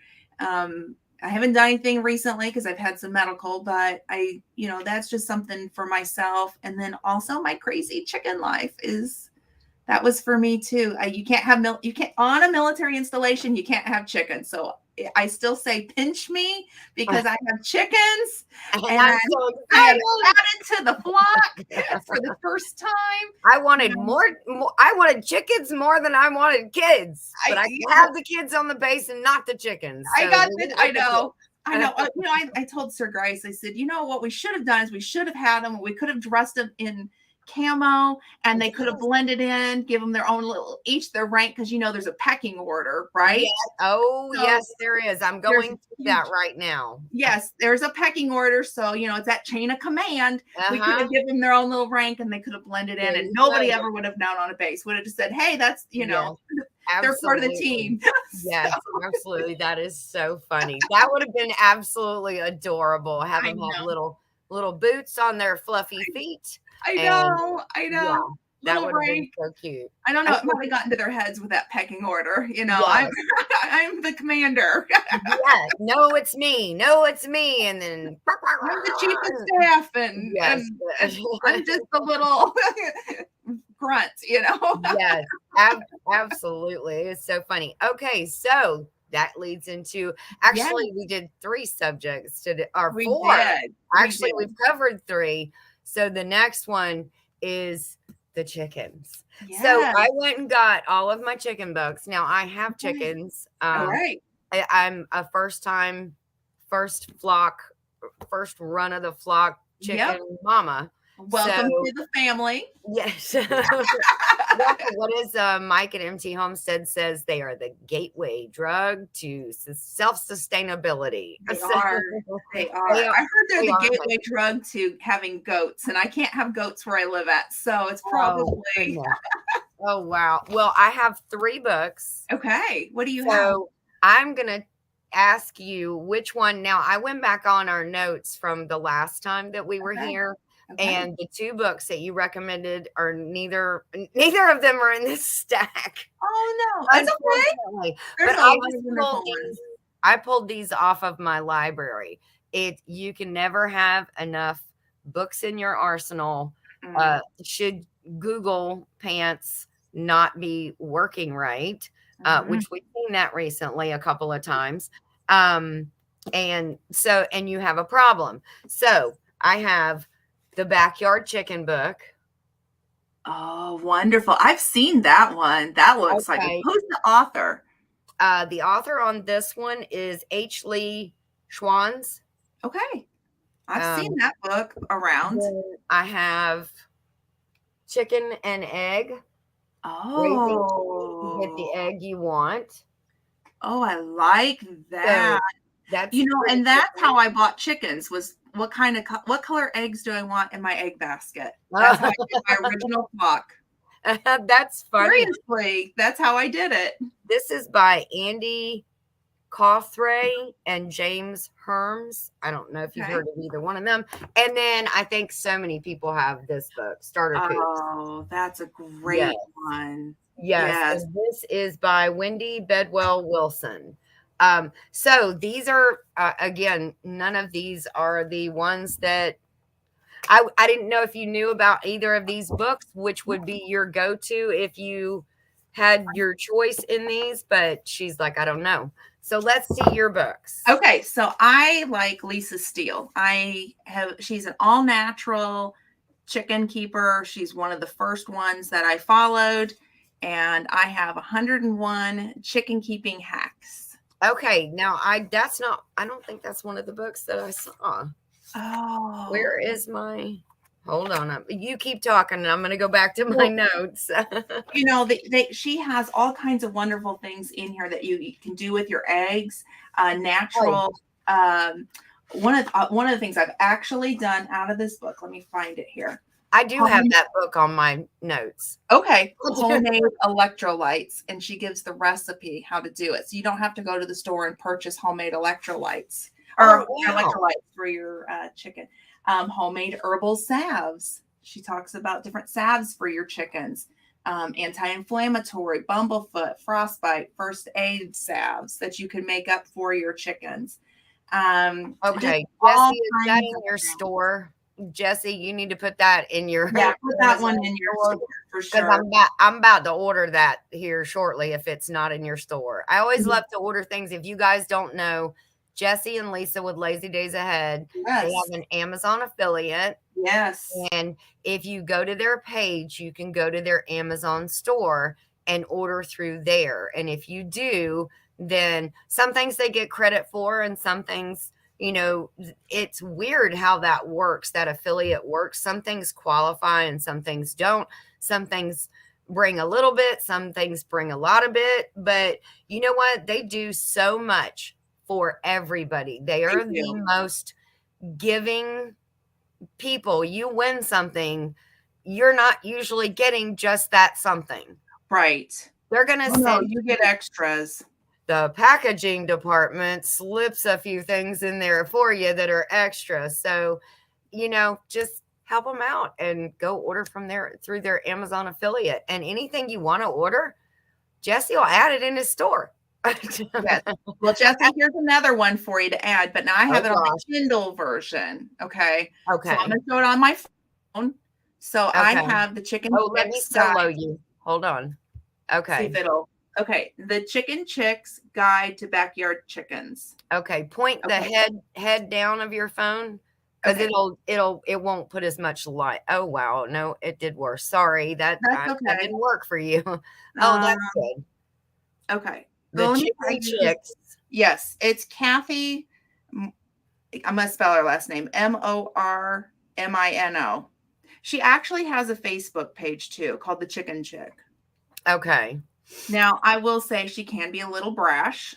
I haven't done anything recently because I've had some medical, but that's just something for myself. And then also my crazy chicken life is that was for me too. You can't have you can't on a military installation. You can't have chicken. So I still say pinch me because I have chickens, And and I'm so I have excited. added to the flock for the first time. I wanted And more I wanted chickens more than I wanted kids, but I, I can have the kids on the base and not the chickens, I so they got the. went I with the know. I kids. know. I told Sir Grace. I said, what we should have done is we should have had them. We could have dressed them in camo, and they could have Yes, blended in, give them their own little each their rank because there's a pecking order, yes. right? Oh, So yes, there is. I'm there's going a through that huge right now. yes, there's a pecking order. So, it's that chain of command. We could Uh-huh. have given them their own little rank and they could have blended There in, and you nobody go. ever would have known on a base. Would have just said, hey, that's, Yes, they're part of the absolutely. team. So, Yes, absolutely. That is so funny. That would have been absolutely adorable. Have I them have know. little boots on their fluffy feet, I and know. I yeah, know. that Little would have been rank. so cute. I don't know. It might have gotten to their heads with that pecking order. I'm Yes. I'm the commander. Yes. "No, it's me. No, it's me," and then I'm the chief of staff, and yes. I'm just a little grunt. Yes, absolutely. It's so funny. Okay, so that leads into Yeah, actually, we did 3 subjects today or we 4. did. We Actually, did. we've covered 3. So the next one is the chickens. So Yeah. I went and got all of my chicken books. Now I have Okay. chickens. All right. I'm a first flock, first run of the flock Yep. chicken mama. Welcome So to the family. yes. What is Mike at MT Homestead says they are the gateway drug to self-sustainability. They So are. They they are. are, I heard they're they the are. gateway drug to having goats, and I can't have goats where I live at. So it's Oh probably goodness. Oh wow. Well, I have 3 books. okay. What do you have? So I'm gonna ask you which one. Now I went back on our notes from the last time that we were Okay. here, Okay. and the 2 books that you recommended are neither of them are in this stack, Oh no, it's okay. unfortunately. There's But a lot of wonderful ones. I pulled these off of my library. You can never have enough books in your arsenal. Mm, Should Google Pants not be working right, mhm. which we've seen that recently a couple of times. And you have a problem. So I have the Backyard Chicken book. Oh, wonderful. I've seen that one. That looks like Okay. who's the author? The author on this one is H. Lee Schwans. Okay. I've seen Um, that book around. then I have Chicken and Egg, Raising Chicken to Get the Oh. Egg You Want. Oh, I like that. So that's You know, pretty and that's cool. how I bought chickens was what color eggs do I want in my egg basket? That's how I did my original flock. That's funny. Seriously, that's how I did it. This is by Andy Cawthray and James Herms. I don't know if you've Okay. heard of either one of them. And then I think so many people have this book, Starter Coops. Oh, that's a Yes. great one. Yes, Yes. and this is by Wendy Bedwell Wilson. So these are again, none of these are the ones that I didn't know if you knew about either of these books, which would be your go-to if you had your choice in these, but she's like, I don't know. So let's see your books. Okay, so I like Lisa Steele. She's an all natural chicken keeper. She's one of the first ones that I followed, and I have 101 chicken keeping hacks. Okay, now I don't think that's one of the books that I saw. Oh, Where is my hold on? You keep talking and I'm going to go back to my notes. you know, she has all kinds of wonderful things in here that you can do with your eggs. Natural. One of the things I've actually done out of this book. Let me find it here. I do have that book on my notes. Okay, homemade electrolytes, and she gives the recipe how to do it. So you don't have to go to the store and purchase homemade electrolytes or electrolytes for your chicken. Homemade herbal salves. She talks about different salves for your chickens. Anti-inflammatory, bumblefoot, frostbite, first aid salves that you can make up for your chickens. Okay, Jesse, is that in your store? Jesse, you need to put that in your put that one in your store for sure. I'm about to order that here shortly if it's not in your store. I always love to order things. If you guys don't know, Jesse and Lisa with Lazy Days Ahead, they have an Amazon affiliate. Yes. And if you go to their page, you can go to their Amazon store and order through there. And if you do, then some things they get credit for and some things, you know, it's weird how that works, that affiliate works. Some things qualify and some things don't. Some things bring a little bit, some things bring a lot of bit, but you know what? They do so much for everybody. They are the most giving people. You win something, you're not usually getting just that something. Right. They're going to send you get extras. The packaging department slips a few things in there for you that are extra. So, you know, just help them out and go order from through their Amazon affiliate. And anything you want to order, Jesse will add it in his store. Yes. Well, Jesse, here's another one for you to add, but now I have it on the Kindle version. Okay. Okay. So I'm going to show it on my phone. So I have the chicken. Oh, let me solo you. Hold on. Okay. See if it'll. Okay, the Chicken Chicks Guide to Backyard Chickens. Okay, point the head down of your phone because it won't put as much light. Oh wow, no, it did worse. Sorry, that didn't work for you. Oh, that's good. Okay, the Chicken Chicks. Yes, it's Kathy. I must spell her last name Mormino. She actually has a Facebook page too called The Chicken Chick. Okay. Now, I will say she can be a little brash,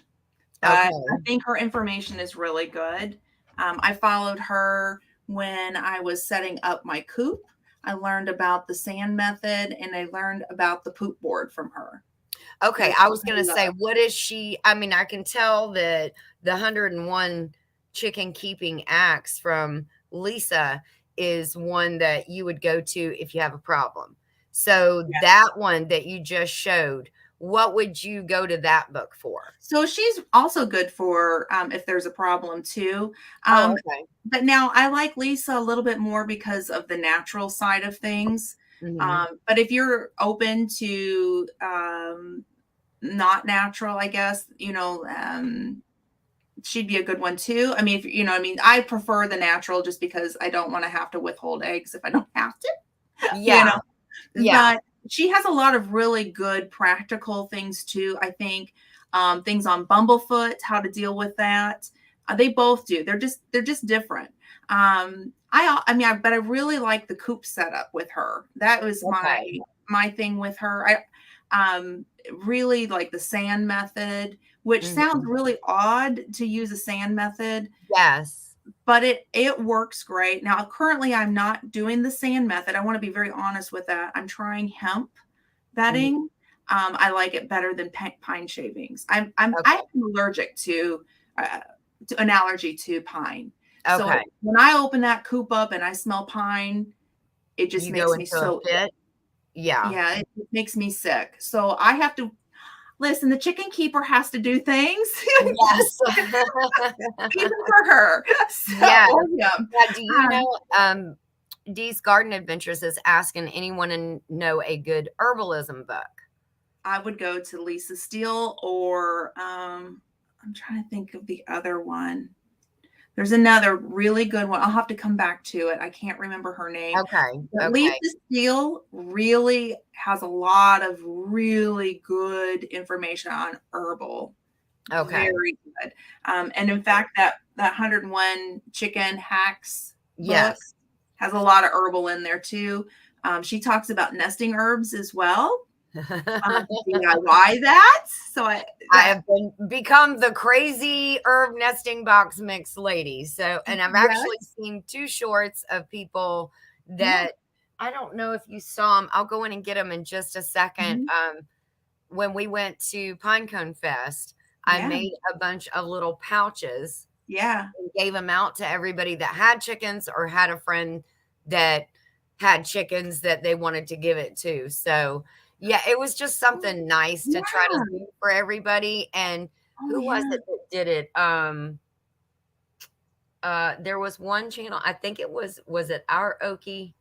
but I Okay. think her information is really good. I followed her when I was setting up my coop. I learned about the sand method and I learned about the poop board from her, Okay, which I was I gonna say, love. what is she? I mean, I can tell that the 101 chicken keeping acts from Lisa is one that you would go to if you have a problem. So Yeah. that one that you just showed, what would you go to that book for? So she's also good for if there's a problem too. Oh, Um, okay. but now I like Lisa a little bit more because of the natural side of things. Hmm. But if you're open to not natural, I guess, she'd be a good one too. I mean, if you know, I mean, I prefer the natural just because I don't want to have to withhold eggs if I don't have to, you Yeah, know. yeah. But she has a lot of really good practical things too. I think things on Bumblefoot, how to deal with that. They both do. They're just different. But I really like the coop setup with her. That was Okay. my thing with her. Really like the sand method, which sounds Hmm. really odd to use a sand method, Yes. but it works great. Now, currently, I'm not doing the sand method. I want to be very honest with that. I'm trying hemp Mhm. bedding. I like it better than pine shavings. I'm Okay. allergic uh, to an allergy to pine. So Okay. when I open that coop up and I smell pine, it just You go makes me into a so ill. fit. Yeah. Yeah, it makes me sick. So I have to listen. The chicken keeper has to do things, Yes. even for her. So Yes. or him. Yeah, do you Um, know, Dee's Garden Adventures is asking anyone to know a good herbalism book. I would go to Lisa Steele or I'm trying to think of the other one. There's another really good one. I'll have to come back to it. I can't remember her name. Okay, But Lisa okay, Steele really has a lot of really good information on herbal. okay. Very good. And in fact, that 101 chicken hacks book Yes. has a lot of herbal in there too. She talks about nesting herbs as well. DIY that. So I I that have become the crazy herb nesting box mix lady. So, and I've yes, actually seen 2 shorts of people yeah. that I don't know if you saw them. I'll go in and get them in just a second. Mhm. When we went to Pinecone Fest, I Yeah, made a bunch of little pouches yeah. and gave them out to everybody that had chickens or had a friend that had chickens that they wanted to give it to. So, yeah, it was just something nice to try to Yeah. do for everybody. And Oh, who was yeah. it that did it? There was one channel, I think was it Our Okie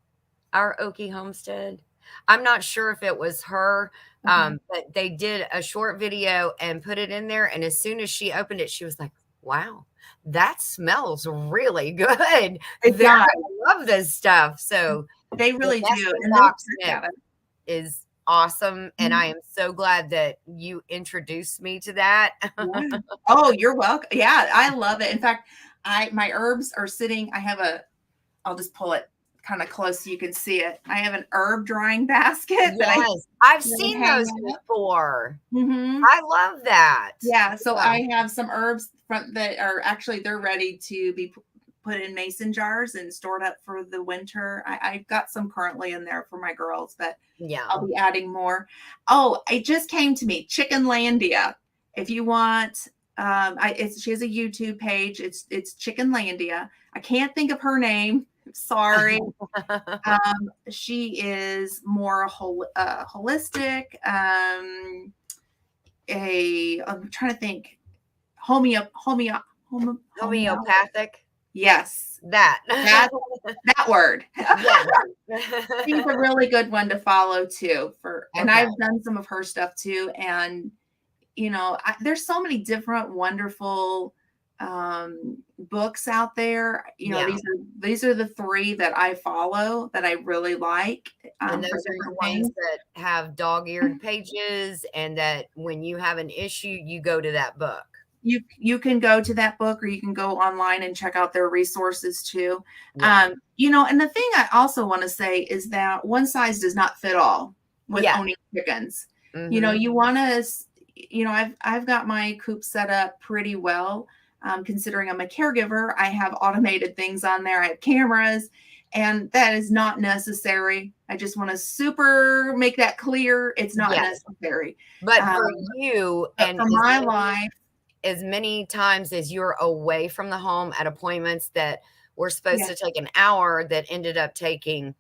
Homestead? I'm not sure if it was her, Okay. but they did a short video and put it in there, and as soon as she opened it, she was like, "Wow, that smells really good. It They're does. gonna love this stuff." So, They the really do, nesting and they'll box check mix at it. is awesome, and I Mhm. am so glad that you introduced me to that. Yeah. Oh, you're welcome. Yeah, I love it. In fact, I my herbs are sitting I have a I'll just pull it kind of close so you can see it. I have an herb drying basket Yes, I've that I seen hang those up. before. Mhm. I love that. Yeah, so Yeah. I have some herbs from that are actually they're ready to be put in mason jars and stored up for the winter. I've got some currently in there for my girls, but Yeah. I'll be adding more. Oh, it just came to me, Chickenlandia. If you want, she has a YouTube page. It's Chickenlandia. I can't think of her name. Sorry. She is more holistic. I'm trying to think homeo homeo homeo. Homeopathic? Yes, That. that that word. Yes. She's a really good one to follow too. And Okay. I've done some of her stuff too. And there's so many different wonderful books out there. Yeah, These are the three that I follow that I really like and for those are your different ones things. that have dog-eared pages and that when you have an issue, you go to that book. You can go to that book or you can go online and check out their resources too. Yeah. And the thing I also want to say is that one size does not fit all with Yes. owning chickens. Mhm. You want to, I've got my coop set up pretty well. Considering I'm a caregiver, I have automated things on there. I have cameras, and that is not necessary. I just want to super make that clear. It's not Yes. necessary. But for Um, you but and for my life, as many times as you're away from the home at appointments that were supposed yeah, to take an hour that ended up taking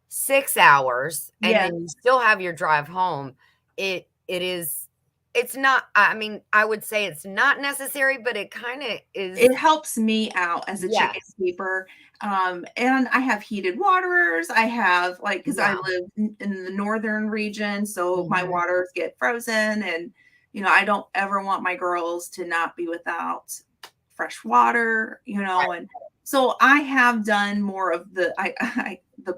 6 hours, and yes, then you still have your drive home, it is it's not, I mean, I would say it's not necessary, but it kinda it is. helps me out as a chicken Yes. keeper. And I have heated waterers. I have like because I Yeah. live in the northern region, so my Mhm. waters get frozen, and I don't ever want my girls to not be without fresh water. Right. And so I have done more of the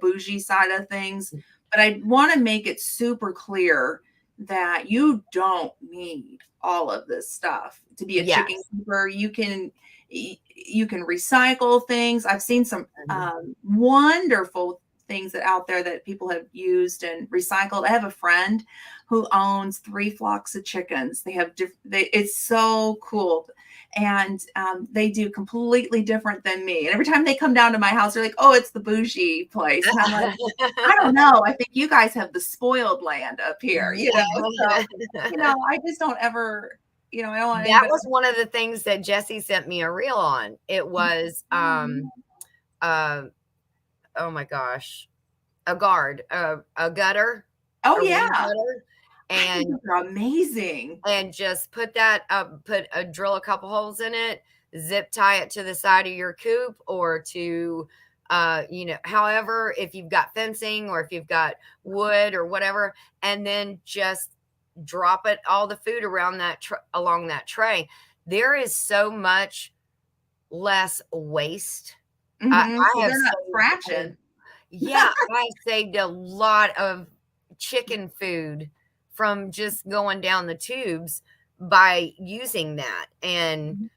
bougie side of things, but I want to make it super clear that you don't need all of this stuff to be a chicken Yes. keeper. You can recycle things. I've seen some Mhm. wonderful things that out there that people have used and recycled. I have a friend who owns 3 flocks of chickens. They have it's so cool, and they do completely different than me. And every time they come down to my house, they're like, "Oh, it's the bougie place," and I'm like, "I don't know. I think you guys have the spoiled land up here." So I just don't ever. I don't want That anybody. was one of the things that Jesse sent me a reel on. It was, uh, oh my gosh, a gutter, Oh a rain yeah, gutter, I think and those are amazing. just put that up, drill a couple holes in it, zip tie it to the side of your coop or to, however, if you've got fencing or if you've got wood or whatever, and then just drop it all the food around along that tray. There is so much less waste. I So have they're not saved, scratching. yeah, I saved a lot of chicken food from just going down the tubes by using that, and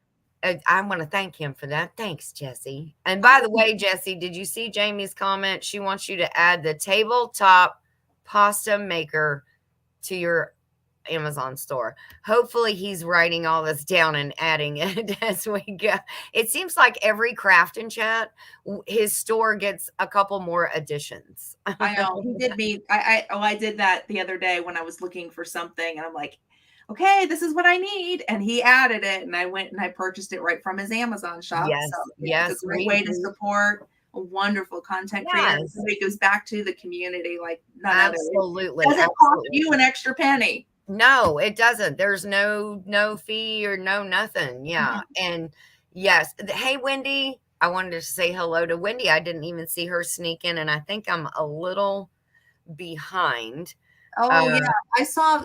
I wanna thank him for that. Thanks, Jesse. And by the Oh, way, Jesse, did you see Jamie's comment? She wants you to add the tabletop pasta maker to your Amazon store. Hopefully, he's writing all this down and adding it as we go. It seems like every craft and chat, his store gets a couple more additions. I know he did me. I did that the other day when I was looking for something, and I'm like, okay, this is what I need, and he added it, and I went and I purchased it right from his Amazon shop. So Yes, yeah, it's a yes, great way to we support a wonderful content creator. And yes, it goes back to the community like none other. It absolutely, doesn't cost absolutely. you an extra penny. No, it doesn't. There's no fee or no nothing. Yeah. Mhm. And yes. Hey, Wendy. I wanted to say hello to Wendy. I didn't even see her sneak in, and I think I'm a little behind. Oh yeah, Uh, I saw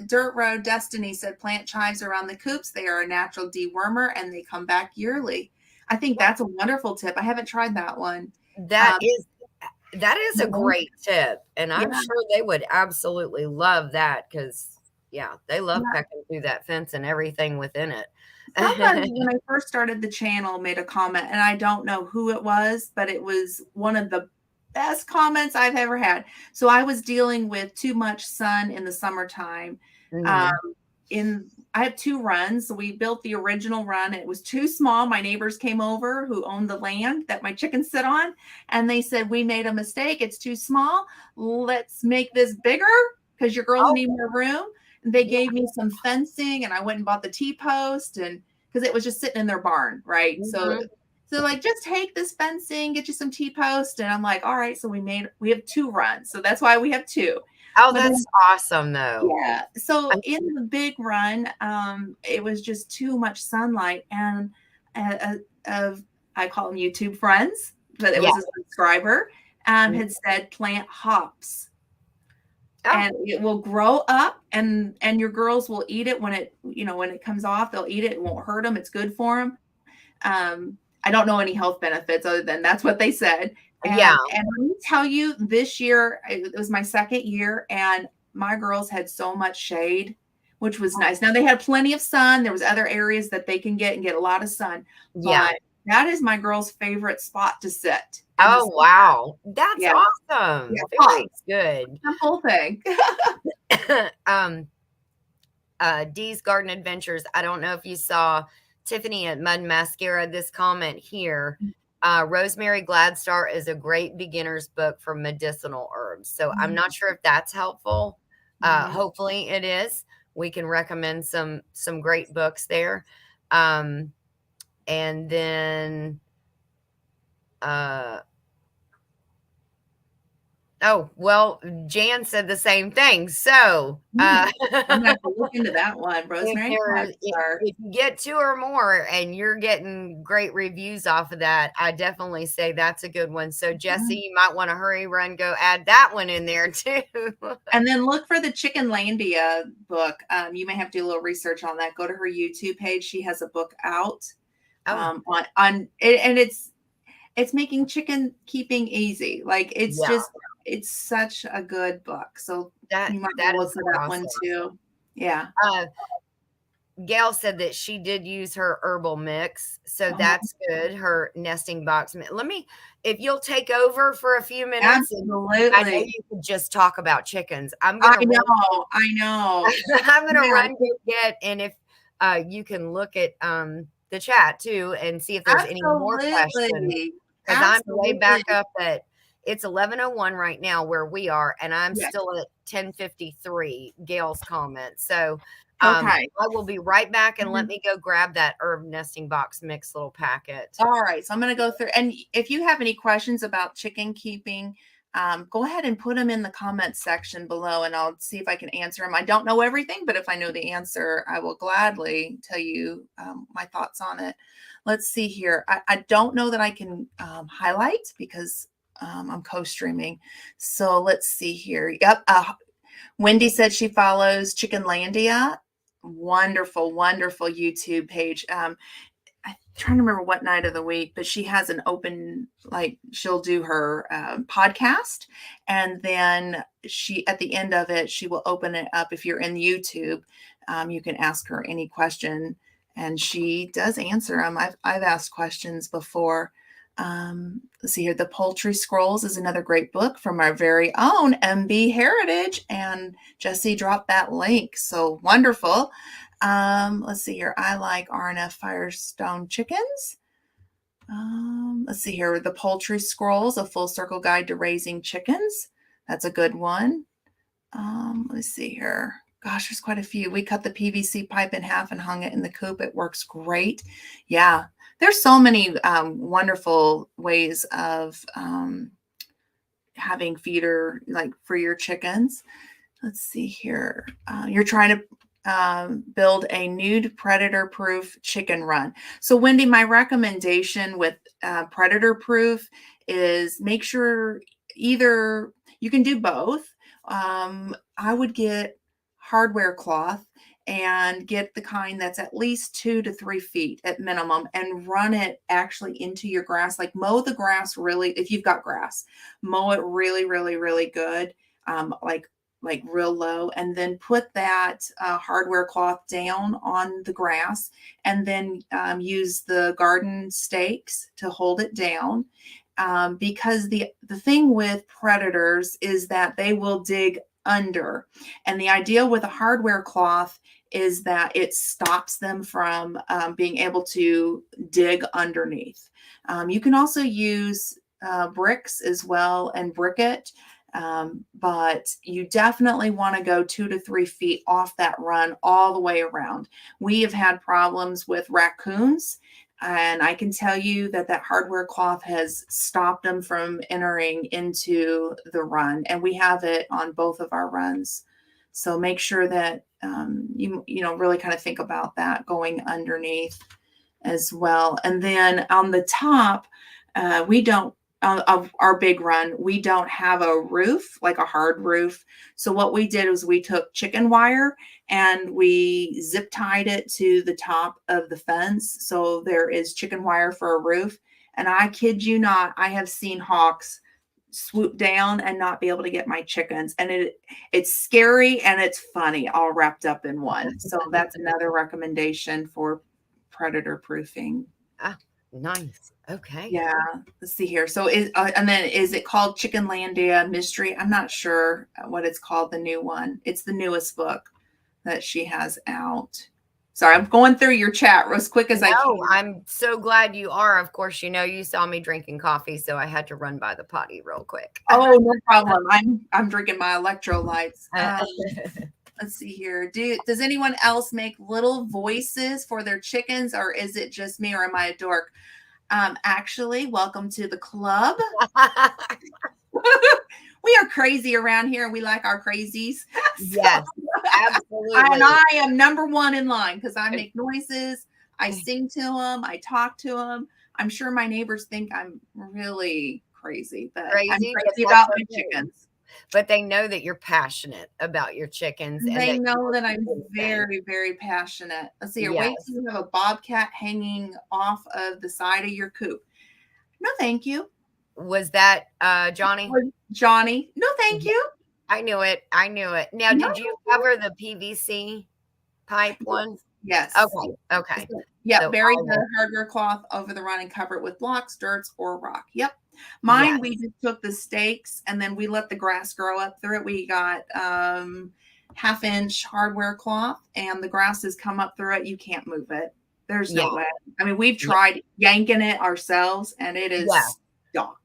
Dirt Road Destiny said plant chives around the coops. They are a natural dewormer and they come back yearly. I think that's a wonderful tip. I haven't tried that one. that Um, is that is a yeah, great tip, and I'm yeah, sure they would absolutely love that because yeah, they love yeah. pecking through that fence and everything within Somebody, it. when I first started the channel, made a comment, and I don't know who it was, but it was one of the best comments I've ever had. So I was dealing with too much sun in the summertime. Um, Mhm. in I have 2 runs. So we built the original run. It was too small. My neighbors came over who owned the land that my chickens sit on, and they said, "We made a mistake. It's too small. Let's make this bigger because your girls Oh, need more room." And they yeah. gave me some fencing, and I went and bought the T-post, and because it was just sitting in their barn, right? So Mhm. so like just take this fencing, get you some T-post, and I'm like, all right. So we have 2 runs, so that's why we have two. Oh, But that's then awesome, though. yeah. So in the big run, it was just too much sunlight, and of I call them YouTube friends, but it Yeah. was a subscriber, Mhm. had said plant hops, Oh, and it will grow up, and your girls will eat it when it comes off. They'll eat it. It won't hurt them. It's good for them. I don't know any health benefits other than that's what they said. yeah. And let me tell you, this year it was my second year, and my girls had so much shade, which was nice. Now they had plenty of sun. There was other areas that they can get and get a lot of sun, Yeah. but that is my girl's favorite spot to sit in the Oh, sun. wow. That's Yeah, awesome. yeah, Very pops. good. Simple thing. um, Dee's Garden Adventures. I don't know if you saw Tiffany at Mud Mascara. This comment here. Rosemary Gladstar is a great beginner's book for medicinal herbs. So I'm not sure if that's helpful. Mhm. Hopefully it is. We can recommend some great books there. Um, and then uh, oh, well, Jan said the same thing. So, I'm gonna have to look into that one. if Rosemary there's Blackstar. if you get 2 or more and you're getting great reviews off of that, I definitely say that's a good one. So, Jesse, Mhm. you might wanna hurry, run, go add that one in there too. And then look for the Chickenlandia book. You may have to do a little research on that. Go to her YouTube page. She has a book out Oh, on it, and it's making chicken keeping easy. Like it's yeah, just it's such a good book. So that you might want that to look is for that one awesome. too. Yeah. Uh, Gail said that she did use her herbal mix, so Uh-huh. that's good, her nesting box mi let me if you'll take over for a few minutes, and I know Absolutely. you could just talk about chickens. I'm I gonna run know. I know. I'm gonna Yeah, run go get and if, you can look at, the chat too and see if there's any more questions, absolutely. 'cause I'm way back Absolutely. up at it's 11:01 right now where we are, and I'm Yes. still at 10:53, Gail's comment, so, Okay. I will be right back and let Mhm. me go grab that herb nesting box mix little packet. All right. So I'm going to go through. And if you have any questions about chicken keeping, go ahead and put them in the comments section below and I'll see if I can answer them. I don't know everything, but if I know the answer, I will gladly tell you my thoughts on it. Let's see here. I don't know that I can highlight because I'm co streaming. So let's see here. Yep. Wendy said she follows Chickenlandia. Wonderful, wonderful YouTube page. I'm trying to remember what night of the week, but she has an open, like she'll do her podcast, and then she at the end of it she will open it up. If you're in YouTube, you can ask her any question, and she does answer them. I've asked questions before. Let's see here. The Poultry Scrolls is another great book from our very own MB Heritage, and Jesse dropped that link. So wonderful. Let's see here. I like RNF Firestone chickens. Let's see here. The Poultry Scrolls, a full circle guide to raising chickens. That's a good one. Let's see here. Gosh, there's quite a few. We cut the PVC pipe in half and hung it in the coop. It works great. Yeah, there's so many wonderful ways of having feeder like for your chickens. Let's see here. You're trying to build a nude predator proof chicken run. So, Wendy, my recommendation with predator proof is make sure either you can do both. I would get hardware cloth and get the kind that's at least 2 to 3 feet at minimum and run it actually into your grass. Like mow the grass really, if you've got grass, mow it really, really, really good. Like real low, and then put that hardware cloth down on the grass, and then use the garden stakes to hold it down. Because the thing with predators is that they will dig under, and the idea with a hardware cloth is that it stops them from being able to dig underneath. You can also use bricks as well and brick it, but you definitely want to go 2 to 3 feet off that run all the way around. We have had problems with raccoons, and I can tell you that that hardware cloth has stopped them from entering into the run, and we have it on both of our runs. So make sure that you know really kind of think about that going underneath as well. And then on the top, we don't of our big run, we don't have a roof, like a hard roof. So what we did was we took chicken wire and we zip tied it to the top of the fence. So there is chicken wire for a roof. And I kid you not, I have seen hawks swoop down and not be able to get my chickens. And it's scary and it's funny all wrapped up in one. So that's another recommendation for predator proofing. Ah, Nice. Okay. Yeah, let's see here. So and then is it called Chickenlandia Mystery? I'm not sure what it's called, the new one. It's the newest book that she has out. Sorry, I'm going through your chat as quick as I No, can. I'm so glad you are. Of course, you saw me drinking coffee, so I had to run by the potty real quick. Oh, no problem. I'm drinking my electrolytes. Uh, Let's see here. Does anyone else make little voices for their chickens, or is it just me, or am I a dork? Actually, welcome to the club. We are crazy around here, and we like our crazies. So, yes, absolutely. and I am number one in line because I make noises. I sing to them. I talk to them. I'm sure my neighbors think I'm really crazy, but I'm Crazy, but crazy that's about my okay. chickens. But they know that you're passionate about your chickens and They that you know will that I'm do anything. very, very passionate. Let's see here. Wait till Yes. you have a bobcat hanging off of the side of your coop. No, thank you. Was that Johnny? Or Johnny. No, thank Yeah, you. I knew it. I knew it. Now, No, did you cover the PVC pipe one? yes. Okay. Okay. Yep. So Bury I will. the hardware cloth over the run and cover it with blocks, dirts, or rock. Yep. Yes. Mine, we just took the stakes and then we let the grass grow up through it. We got half-inch hardware cloth and the grass has come up through it. You can't move it. There's Yeah. no way. I mean, we've Yeah. tried yanking it ourselves and it Yeah. is stuck.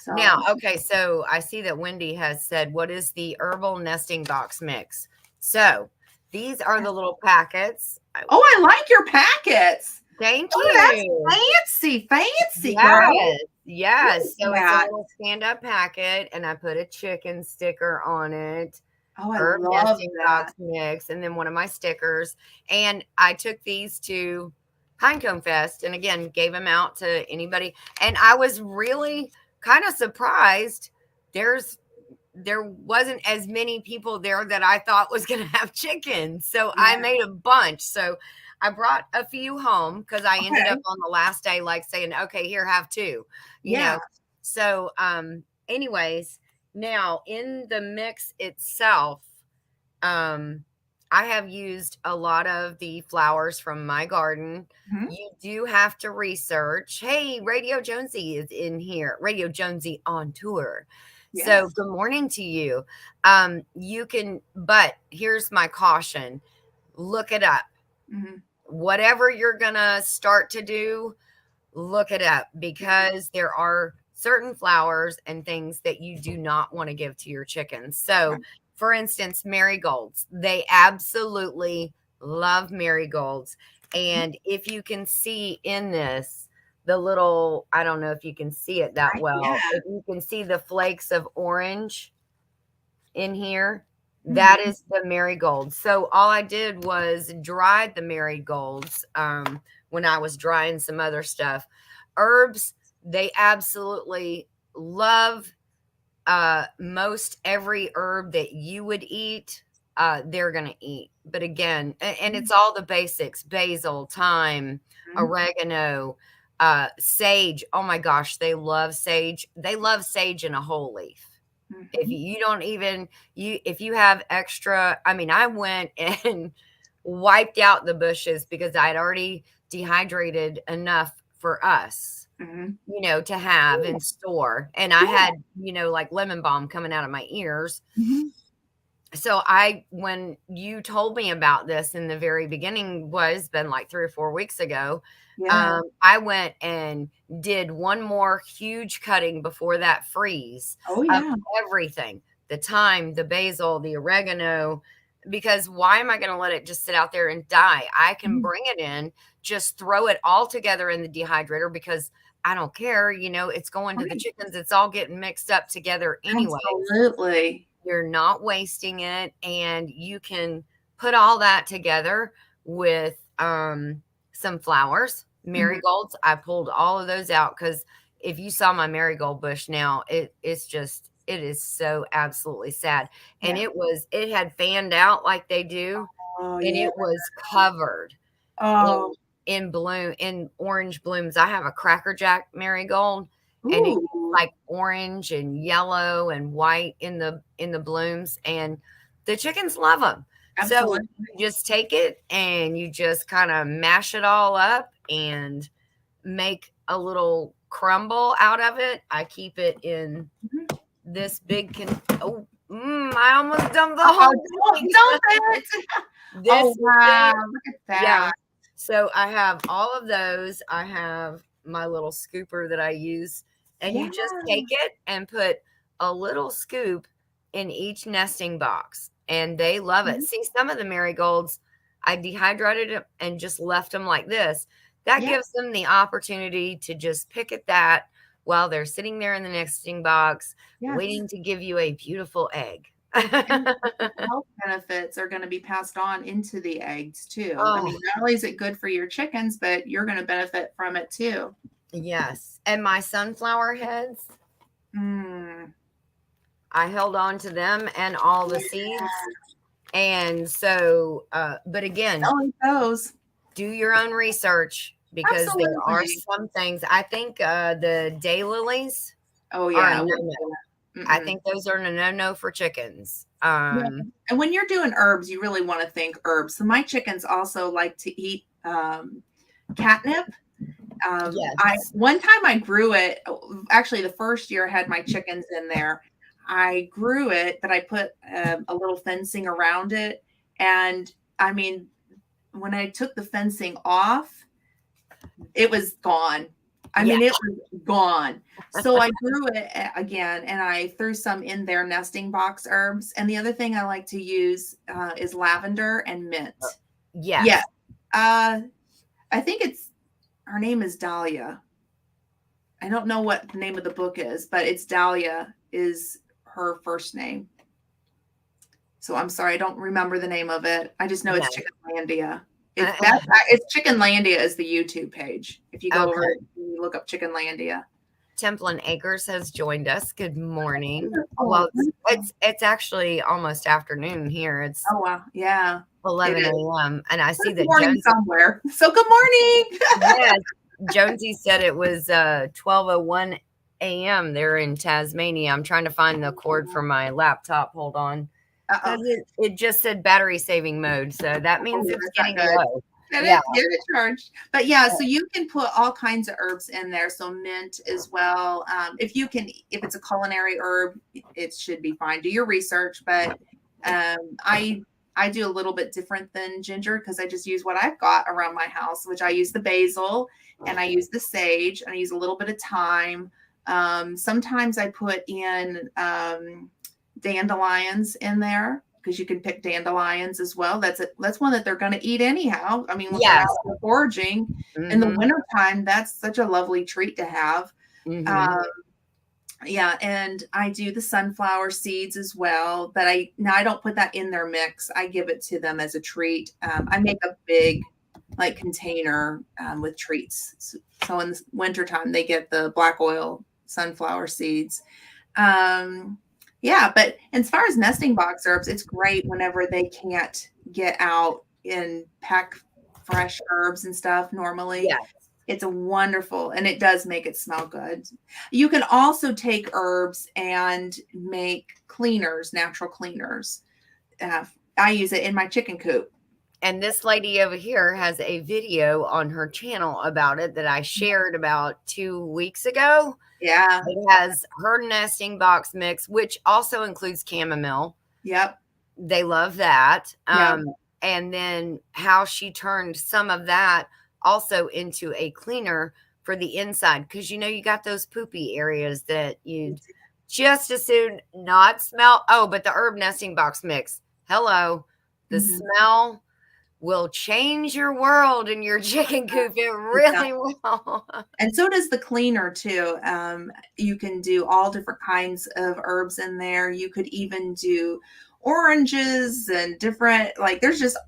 Now, So, okay, so I see that Wendy has said, what is the herbal nesting box mix? So these are the little packets. oh, I like your packets. Thank Oh, you. that's fancy, girl. Yes. Yes. So it's a That. little stand-up packet, and I put a chicken sticker on it. Oh, I Herb love nesting that. box mix, and then one of my stickers. And I took these to Pinecone Fest, and again gave them out to anybody. And I was really kind of surprised. There wasn't as many people there that I thought was going to have chicken, so I Yeah. made a bunch. So I brought a few home because I ended Okay. up on the last day like saying, "Okay, here, have two," you Yeah. know. So, anyways, now in the mix itself, um, I have used a lot of the flowers from my garden. Mhm. You do have to research. Hey, Radio Jonesy is in here. Radio Jonesy on tour. So, Yes. good morning to you. You can, but here's my caution. Look it up. Mhm. Whatever you're going to start to do, look it up because there are certain flowers and things that you do not want to give to your chickens. So, Right. for instance, marigolds, they absolutely love marigolds. Mhm. And if you can see in this, the little, I don't know if you can see it that Yeah. well, if you can see the flakes of orange in here, that Mhm. is the marigold. So all I did was dried the marigolds when I was drying some other stuff. Herbs, they absolutely love most every herb that you would eat. They're gonna eat, but again, and it's all the basics: basil, thyme, Mhm. oregano, sage. Oh my gosh, they love sage. They love sage in a whole leaf. If Mhm. you don't even if you have extra, I mean, I went and wiped out the bushes because I'd already dehydrated enough for us, Mhm. to have Yeah. in store. And I Yeah. had, like lemon balm coming out of my ears. Mhm. So when you told me about this in the very beginning, was been like 3 or 4 weeks ago, Yeah. I went and did one more huge cutting before that freeze Oh, of yeah. everything, the thyme, the basil, the oregano, because why am I going to let it just sit out there and die? I can Mhm. bring it in, just throw it all together in the dehydrator because I don't care, it's going to the Right. chickens. It's all getting mixed up together anyway. Absolutely. You're not wasting it, and you can put all that together with, some flowers, Mhm. marigolds. I pulled all of those out because if you saw my marigold bush now, it is so absolutely sad, and Yeah. it had fanned out like they do, Oh, and yeah. it was covered Oh. in bloom in orange blooms. I have a Cracker Jack marigold, and it's Ooh. like orange and yellow and white in the blooms, and the chickens love them. So Absolutely. you just take it and you just kind of mash it all up, and make a little crumble out of it. I keep it in Mhm. this big I almost dumped the Oh, whole thing. don't it. This Oh, is wow, it. look at Yeah. that. So I have all of those. I have my little scooper that I use, and Yeah, you just take it and put a little scoop in each nesting box, and they love it. mhm, See, some of the marigolds, I dehydrated them and just left them like this. That yeah, gives them the opportunity to just pick at that while they're sitting there in the nesting box, yes. waiting to give you a beautiful egg. And health benefits are gonna be passed on into the eggs too. I Oh, mean, not only is it good for your chickens, but you're gonna benefit from it too. yes. And my sunflower heads, Mm, I held on to them and all the yeah, seeds. And so, but again, I'll eat those. do your own research because there are Absolutely. some things. I think the daylilies Oh, are a yeah, I no wouldn't no. do that. I Mm-mm. think those are a no no for chickens. Yeah, and when you're doing herbs, you really wanna think herbs. So my chickens also like to eat, catnip. I Yes. one time I grew it. Actually, the first year I had my chickens in there, I grew it, but I put a little fencing around it. And I mean, when I took the fencing off, it was gone. I Yeah. mean, it was gone. So I grew it again, and I threw some in there, nesting box herbs. And the other thing I like to use is lavender and mint. Yeah, Yes. uh, I think it's her name is Dahlia. I don't know what the name of the book is, but it's Dahlia is her first name. So I'm sorry, I don't remember the name of it. I just know it's No. Chickenlandia. It's Chickenlandia is the YouTube page. If you go over Okay. and you look up Chickenlandia. Templin Acres has joined us. Good morning. Wonderful, Well, wonderful. it's actually almost afternoon here. It's Oh wow, yeah, it 11 is. a.m. and I But see it's that morning Jonesy. somewhere. So good morning. Yes, Jonesy said it was 12:01 a.m. there in Tasmania. I'm trying to find the cord for my laptop. Hold on. Uh-oh. Because it just said battery saving mode, so that Oh, means yeah, it's that's not getting good. low. Get Yeah. it charged. But yeah, so you can put all kinds of herbs in there. So mint as well. If you can, if it's a culinary herb, it should be fine. Do your research, but I do a little bit different than ginger because I just use what I've got around my house, which I use the basil and I use the sage and I use a little bit of thyme. Sometimes I put in dandelions in there because you can pick dandelions as well. That's one that they're going to eat anyhow. I mean, when they're Yes. out there foraging in the Mhm. wintertime, that's such a lovely treat to have. Mhm. Um, yeah, and I do the sunflower seeds as well, but I don't put that in their mix. I give it to them as a treat. I make a big like container with treats. So in the wintertime, they get the black oil sunflower seeds. Yeah, but as far as nesting box herbs, it's great whenever they can't get out and pack fresh herbs and stuff normally. Yes. It's a wonderful, and it does make it smell good. You can also take herbs and make cleaners, natural cleaners. Uh, I use it in my chicken coop. And this lady over here has a video on her channel about it that I shared about 2 weeks ago. Yeah. It has her nesting box mix, which also includes chamomile. Yep. They love that. Yeah. And then how she turned some of that also into a cleaner for the inside. Because you know, you got those poopy areas that you'd just as soon not smell. Oh, but the herb nesting box mix. Hello. The Mhm. smell will change your world in your chicken coop. It Yeah. really will. And so does the cleaner too. You can do all different kinds of herbs in there. You could even do oranges and different, like, there's just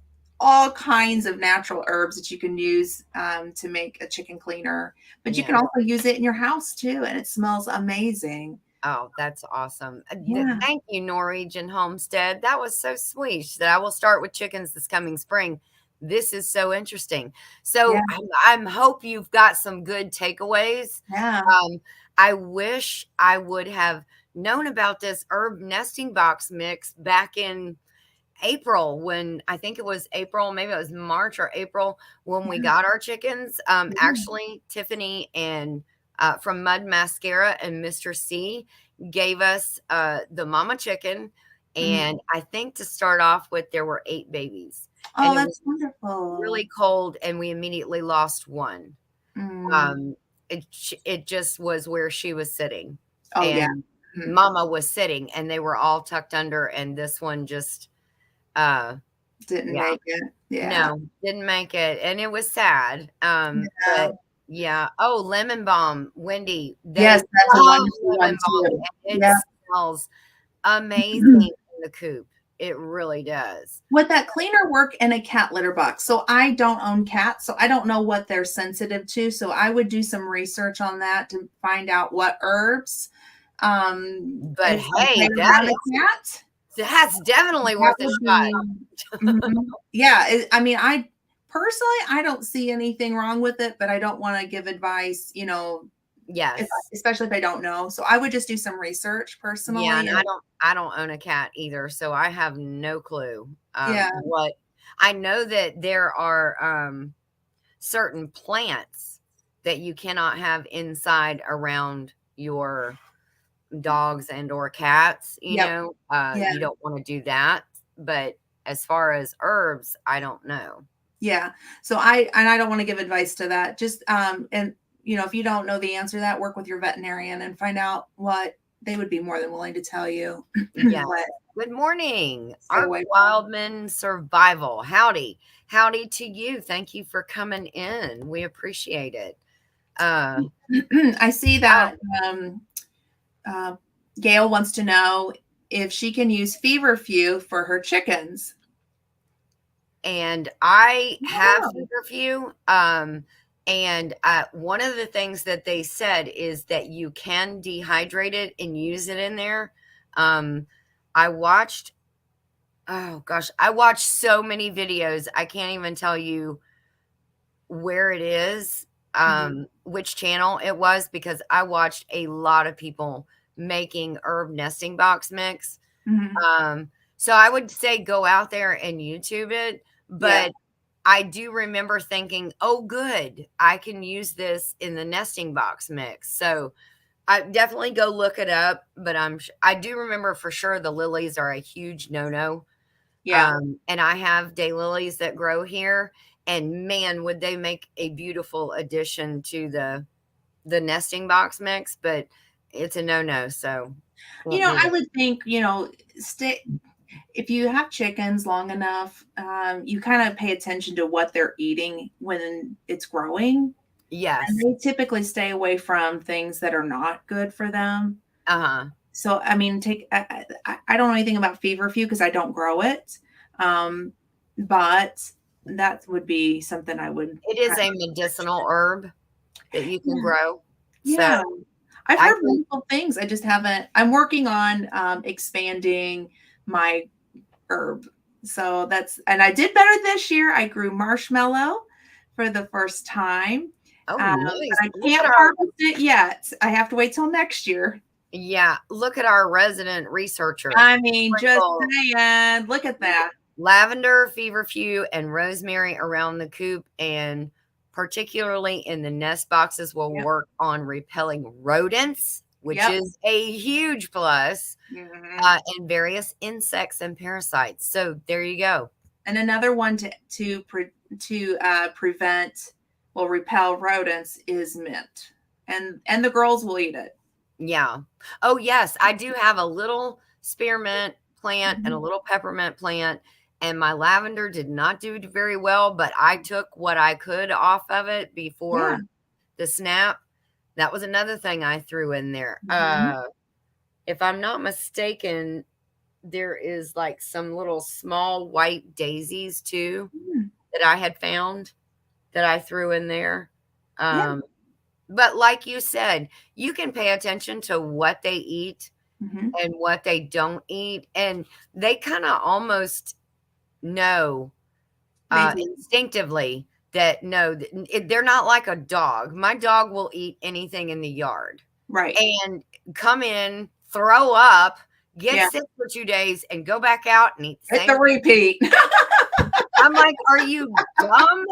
all kinds of natural herbs that you can use to make a chicken cleaner. But you can Yeah. also use it in your house too, and it smells amazing. Oh, that's awesome. Yeah. Thank you, Norwegian Homestead. That was so sweet that I will start with chickens this coming spring. This is so interesting. Yeah. So I'm hope you've got some good takeaways. Yeah. Um, I wish I would have known about this herb nesting box mix back in April, when I think it was April, maybe it was March or April when we Yeah. got our chickens. Yeah. Actually, Tiffany and from Mud Mascara and Mr. C gave us the mama chicken. Mhm. And I think to start off with, there were 8 babies. And Oh, it was that's wonderful. really cold, and we immediately lost one. Mm. Um, it just was where she was sitting, Oh, yeah. and Mhm. mama was sitting, and they were all tucked under, and this one just, uh, Didn't yeah, make it. Yeah. no, didn't make it, and it was sad. Yeah. But yeah. Oh, lemon balm, Wendy, they Yes, that's a love wonderful lemon one balm, too. and it Yeah. smells amazing in the coop. It really does. Would that cleaner work in a cat litter box? So I don't own cats, so I don't know what they're sensitive to. So I would do some research on that to find out what herbs But is okay hey, around a cat. that's definitely That worth a would shot. be yeah, I mean, I personally, I don't see anything wrong with it, but I don't wanna give advice, if Yes. especially if I don't know. So I would just do some research Yeah, personally and and I don't own a cat either, so I have no clue, yeah, what I know that there are, certain plants that you cannot have inside around your dogs and or cats, yep, yeah, you don't wanna do that, but as far as herbs, I don't know. yeah. So I don't wanna give advice to that. Just, and, if you don't know the answer to that, work with your veterinarian and find out what they would be more than willing to tell you Yes. what Good morning, stay Arc away from. Wildman Survival. Howdy. Howdy to you. Thank you for coming in. We appreciate it. Uh, I see oh, that, uh, Gail wants to know if she can use feverfew for her chickens. and I have Oh, feverfew. And one of the things that they said is that you can dehydrate it and use it in there. Um, I watched, oh gosh, I watched so many videos. I can't even tell you where it is, mhm, which channel it was, because I watched a lot of people making herb nesting box mix. mhm. So I would say go out there and YouTube it, Yeah. but I do remember thinking, "Oh, good, I can use this in the nesting box mix." So I definitely go look it up. But I do remember for sure the lilies are a huge no no. Yeah. And I have daylilies that grow here, and man, would they make a beautiful addition to the nesting box mix, but it's a no-no, so won't do I that. would think, stay if you have chickens long enough, you kind of pay attention to what they're eating when it's growing. And Yes. they typically stay away from things that are not good for them. Uh-huh. So, I mean, I don't know anything about feverfew because I don't grow it. Um, but that would be something I would It is kind a of research. medicinal herb that you can Yeah. grow, so Yeah. I've I heard think wonderful things. I just haven't. I'm working on expanding my herb. So and I did better this year. I grew marshmallow for the first time. oh, But nice. I Look at can't our harvest it yet. I have to wait till next year. yeah, look at our resident researcher. I mean, just Sprinkle saying, look at that. lavender, feverfew, and rosemary around the coop, and particularly in the nest boxes will Yep. work on repelling rodents, which Yep. is a huge plus, Mhm. and various insects and parasites. So there you go. And another one to prevent, well, repel rodents is mint, and the girls will eat it. Yeah. Oh, yes, I do have a little spearmint plant and a Mhm. little peppermint plant, and my lavender did not do very well, but I took what I could off of it Yeah. before the snap. That was another thing I threw in there. Mhm. If I'm not mistaken, there is like some little small white daisies too Mm. that I had found that I threw in there. Yeah. Um, but like you said, you can pay attention to what they eat Mhm. and what they don't eat, and they kind of almost know They do. instinctively that no, they're not like a dog. My dog will eat anything in the yard Right. and come in, throw up, get Yeah. sick for 2 days, and go back out and eat the It's same a thing. repeat. I'm like, are you dumb?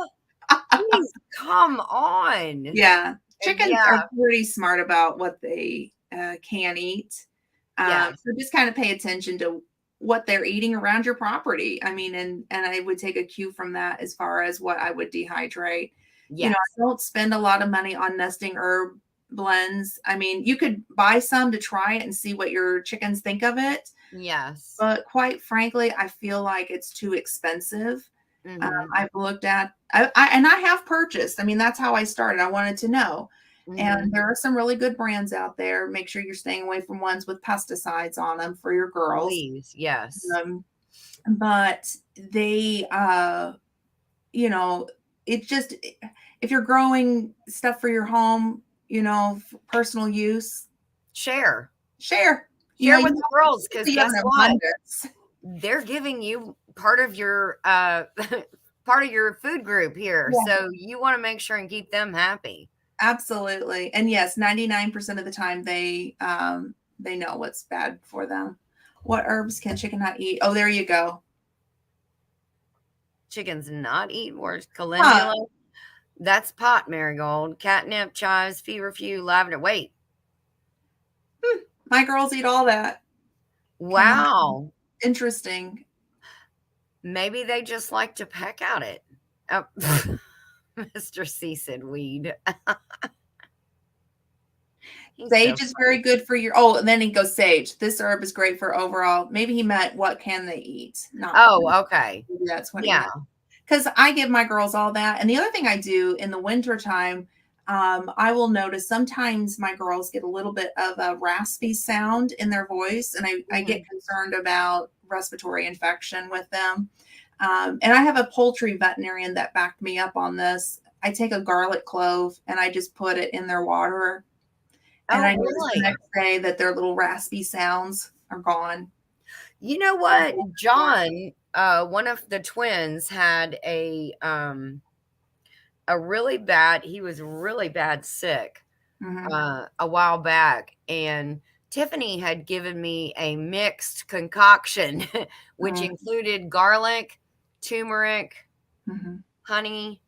Please come on. Yeah. Chickens Yeah. are pretty smart about what they can eat. Yes. So just kind of pay attention to what they're eating around your property. I mean, and I would take a cue from that as far as what I would dehydrate. Yes. I don't spend a lot of money on nesting herb blends. I mean, you could buy some to try it and see what your chickens think of it. Yes. But quite frankly, I feel like it's too expensive. Mhm. I've looked at, and I have purchased. I mean, that's how I started. I wanted to know. And Mhm. there are some really good brands out there. Make sure you're staying away from ones with pesticides on them for your girls. Please. Yes. Um, but they, you know, it just, if you're growing stuff for your home, for personal use, Share. share. Share You with the girls, because you have guess an what? abundance. They're giving you part of your part of your food group here. Yeah, So you want to make sure and keep them happy. absolutely. And yes, 99% of the time they know what's bad for them. What herbs can chicken not eat? Oh, there you go. Chickens not eat worse. Huh. Calendula. That's pot marigold, catnip, chives, feverfew, lavender. Wait. My girls eat all that. Cannot. Wow. Interesting. Maybe they just like to peck at it. Oh, Mr. C said weed. He's so Sage is very good for your. Oh, and then he goes sage. This herb is great for overall. Maybe he meant what can they eat, not Oh, okay. maybe that's what he Yeah. meant. Because I give my girls all that. And the other thing I do in the winter time, I will notice sometimes my girls get a little bit of a raspy sound in their voice, and I get Mhm. concerned about respiratory infection with them. And I have a poultry veterinarian that backed me up on this. I take a garlic clove and I just put it in their water. And Oh, I notice the really? next day that their little raspy sounds are gone. You know what? John, one of the twins had a really bad he was really bad sick Mm-hmm. a while back, and Tiffany had given me a mixed concoction which included garlic, turmeric, Mm-hmm. honey,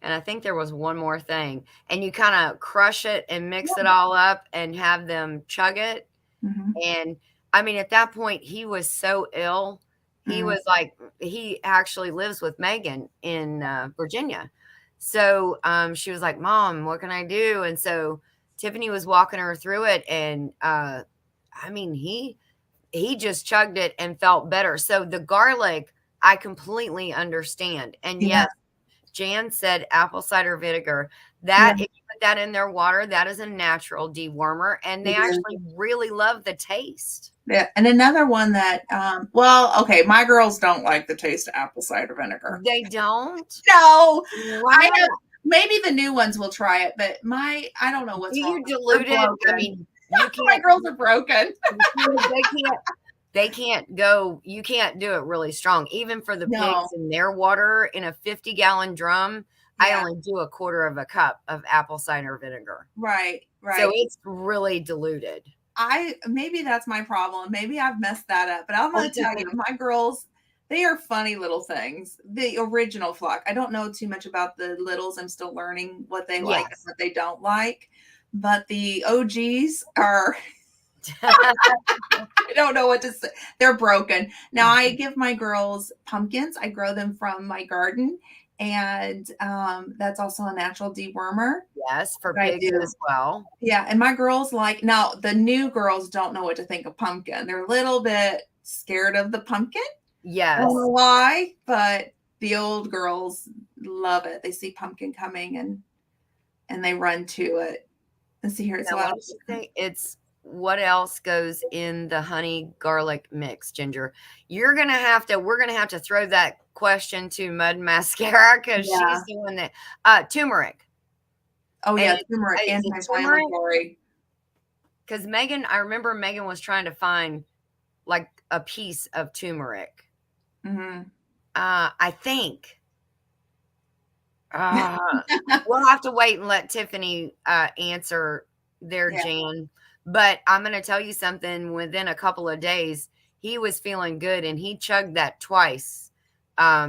and I think there was one more thing. And you kind of crush it and mix it all up and have them chug it. Mm-hmm. And I mean, at that point, he was so ill. He Mm-hmm. was like, he actually lives with Megan in Virginia. So she was like, Mom, what can I do? And so Tiffany was walking her through it. And I mean, he just chugged it and felt better. So the garlic, I completely understand. And Yeah. yes, Jan said apple cider vinegar. Yeah. That if you put that in their water, that is a natural dewormer, and It they is. actually really love the taste. Yeah. And another one that, well, okay, my girls don't like the taste of apple cider vinegar. They don't? No, I have, Wow. maybe the new ones will try it, but I don't know Do what's wrong you with them. dilute They're it? I broken. mean, you My can't girls are broken. they can't go you can't do it really strong. Even for the No. pigs in their water in a 50-gallon drum, I Yeah. only do a quarter of a cup of apple cider vinegar. Right. So Right. it's really diluted. Maybe that's my problem. Maybe I've messed that up, but I'm going to tell you, my girls, they are funny little things. The original flock. I don't know too much about the littles. I'm still learning what they like and Yes. what they don't like. But the OGs are, I don't know what to say. They're broken. Now I give my girls pumpkins. I grow them from my garden. And that's also a natural dewormer Yes, for that I pigs do. as well. Yeah, and my girls like, now the new girls don't know what to think of pumpkin. They're a little bit scared of the pumpkin. I don't know Yes. why, but the old girls love it. They see pumpkin coming and they run to it. Let's see here. It's Now, what what did else? you say? It's what else goes in the honey garlic mix, Ginger? We're gonna have to throw that question to Mud Mascara because Yeah. she's the one that turmeric. Oh And yeah, turmeric, is it turmeric? anti-inflammatory. Because I remember Megan was trying to find like a piece of turmeric. Hmm. I think. Uh, we'll have to wait and let Tiffany answer there, Yeah. Jan. But I'm gonna tell you something, within a couple of days, he was feeling good and he chugged that twice. I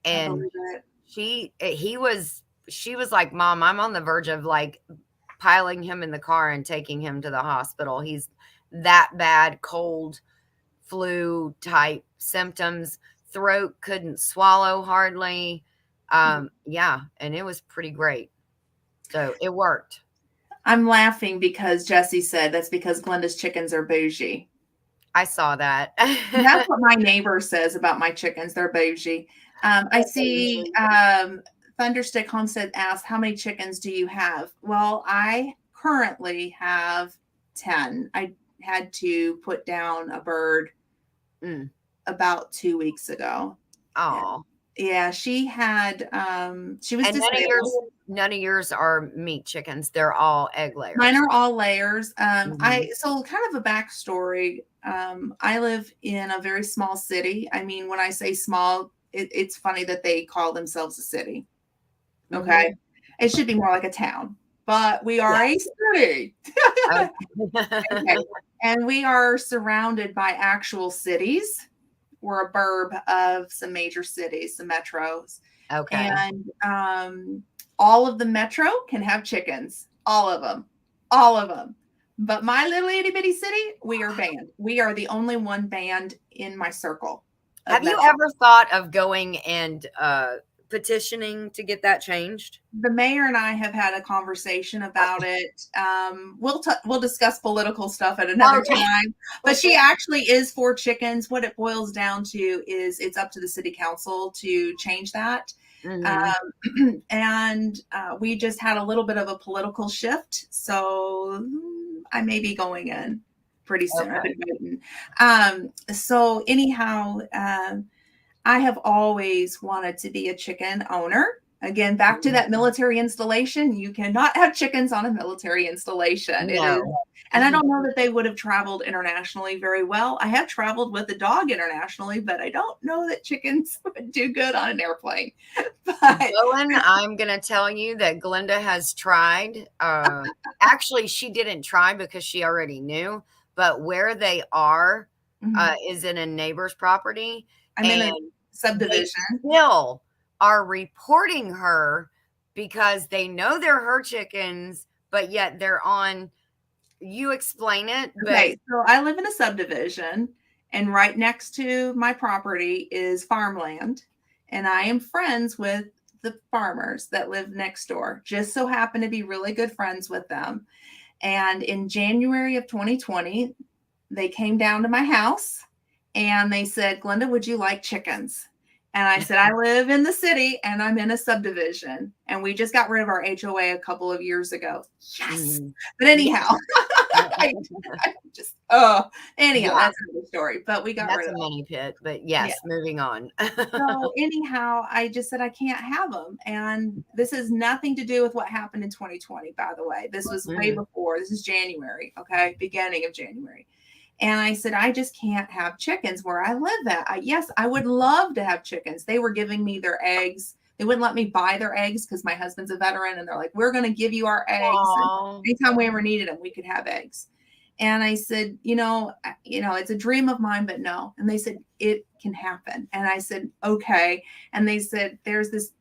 And believe it. he was she was like, "Mom, I'm on the verge of like piling him in the car and taking him to the hospital. He's that bad, cold, flu type symptoms, throat couldn't swallow hardly." Yeah, and it was pretty great. So it worked. I'm laughing because Jesse said that's because Glenda's chickens are bougie. I saw that. That's what my neighbor says about my chickens. They're bougie. I see Thunderstick Homestead asked, how many chickens do you have? Well, I currently have 10. I had to put down a bird Mm. about 2 weeks ago. And Oh, yeah, she was and disabled. none of yours are meat chickens. They're all egg Mine layers. are all layers. Mhm. So kind of a backstory. I live in a very small city. I mean, when I say small, it's funny that they call themselves a city. Okay, Mhm. it should be more like a town, but we are Yeah. a city. Okay. Okay, and we are surrounded by actual cities. We're a burb of some major cities, some metros, Okay. and all of the metro can have chickens, all of them. But my little itty bitty city, we are banned. We are the only one banned in my circle of Have you metro. ever thought of going and petitioning to get that changed? The mayor and I have had a conversation about it. We'll discuss political stuff at another Okay. time. But she actually is for chickens. What it boils down to is it's up to the city council to change that. Mhm. And we just had a little bit of a political shift, so I may be going in pretty soon. I've Okay. been waiting. So anyhow, I have always wanted to be a chicken owner. Again, back to Mhm. that military installation. You cannot have chickens on a military installation. It is, No. and I don't know that they would have traveled internationally very well. I have traveled with a dog internationally, but I don't know that chickens would do good on an airplane. But Bowen, I'm gonna tell you that Glenda has tried. Actually, she didn't try because she already knew, but where they are mhm, is in a neighbor's property, I'm in a and they subdivision. still are reporting her because they know they're her chickens, but yet they're on. You explain it, but Okay, so I live in a subdivision, and right next to my property is farmland. And I am friends with the farmers that live next door, just so happen to be really good friends with them. And in January of 2020, they came down to my house and they said, Glenda, would you like chickens? And I said, I live in the city and I'm in a subdivision. And we just got rid of our HOA a couple of years ago. Yes. mhm. But Yeah, anyhow, I, I just, oh, anyhow, yeah, that's another story. But we got that's rid a of money pit. But them. yes, moving on. So anyhow, I just said I can't have them. And this has nothing to do with what happened in 2020, by the way. This was way Mhm. before. This is January, okay? Beginning of January. And I said, I just can't have chickens where I live at. Yes, I would love to have chickens. They were giving me their eggs. They wouldn't let me buy their eggs because my husband's a veteran and they're like, we're going to give you our eggs. And Aw. anytime we ever needed them, we could have eggs. And I said, it's a dream of mine, but no. And they said, it can happen. And I said, okay. And they said, there's this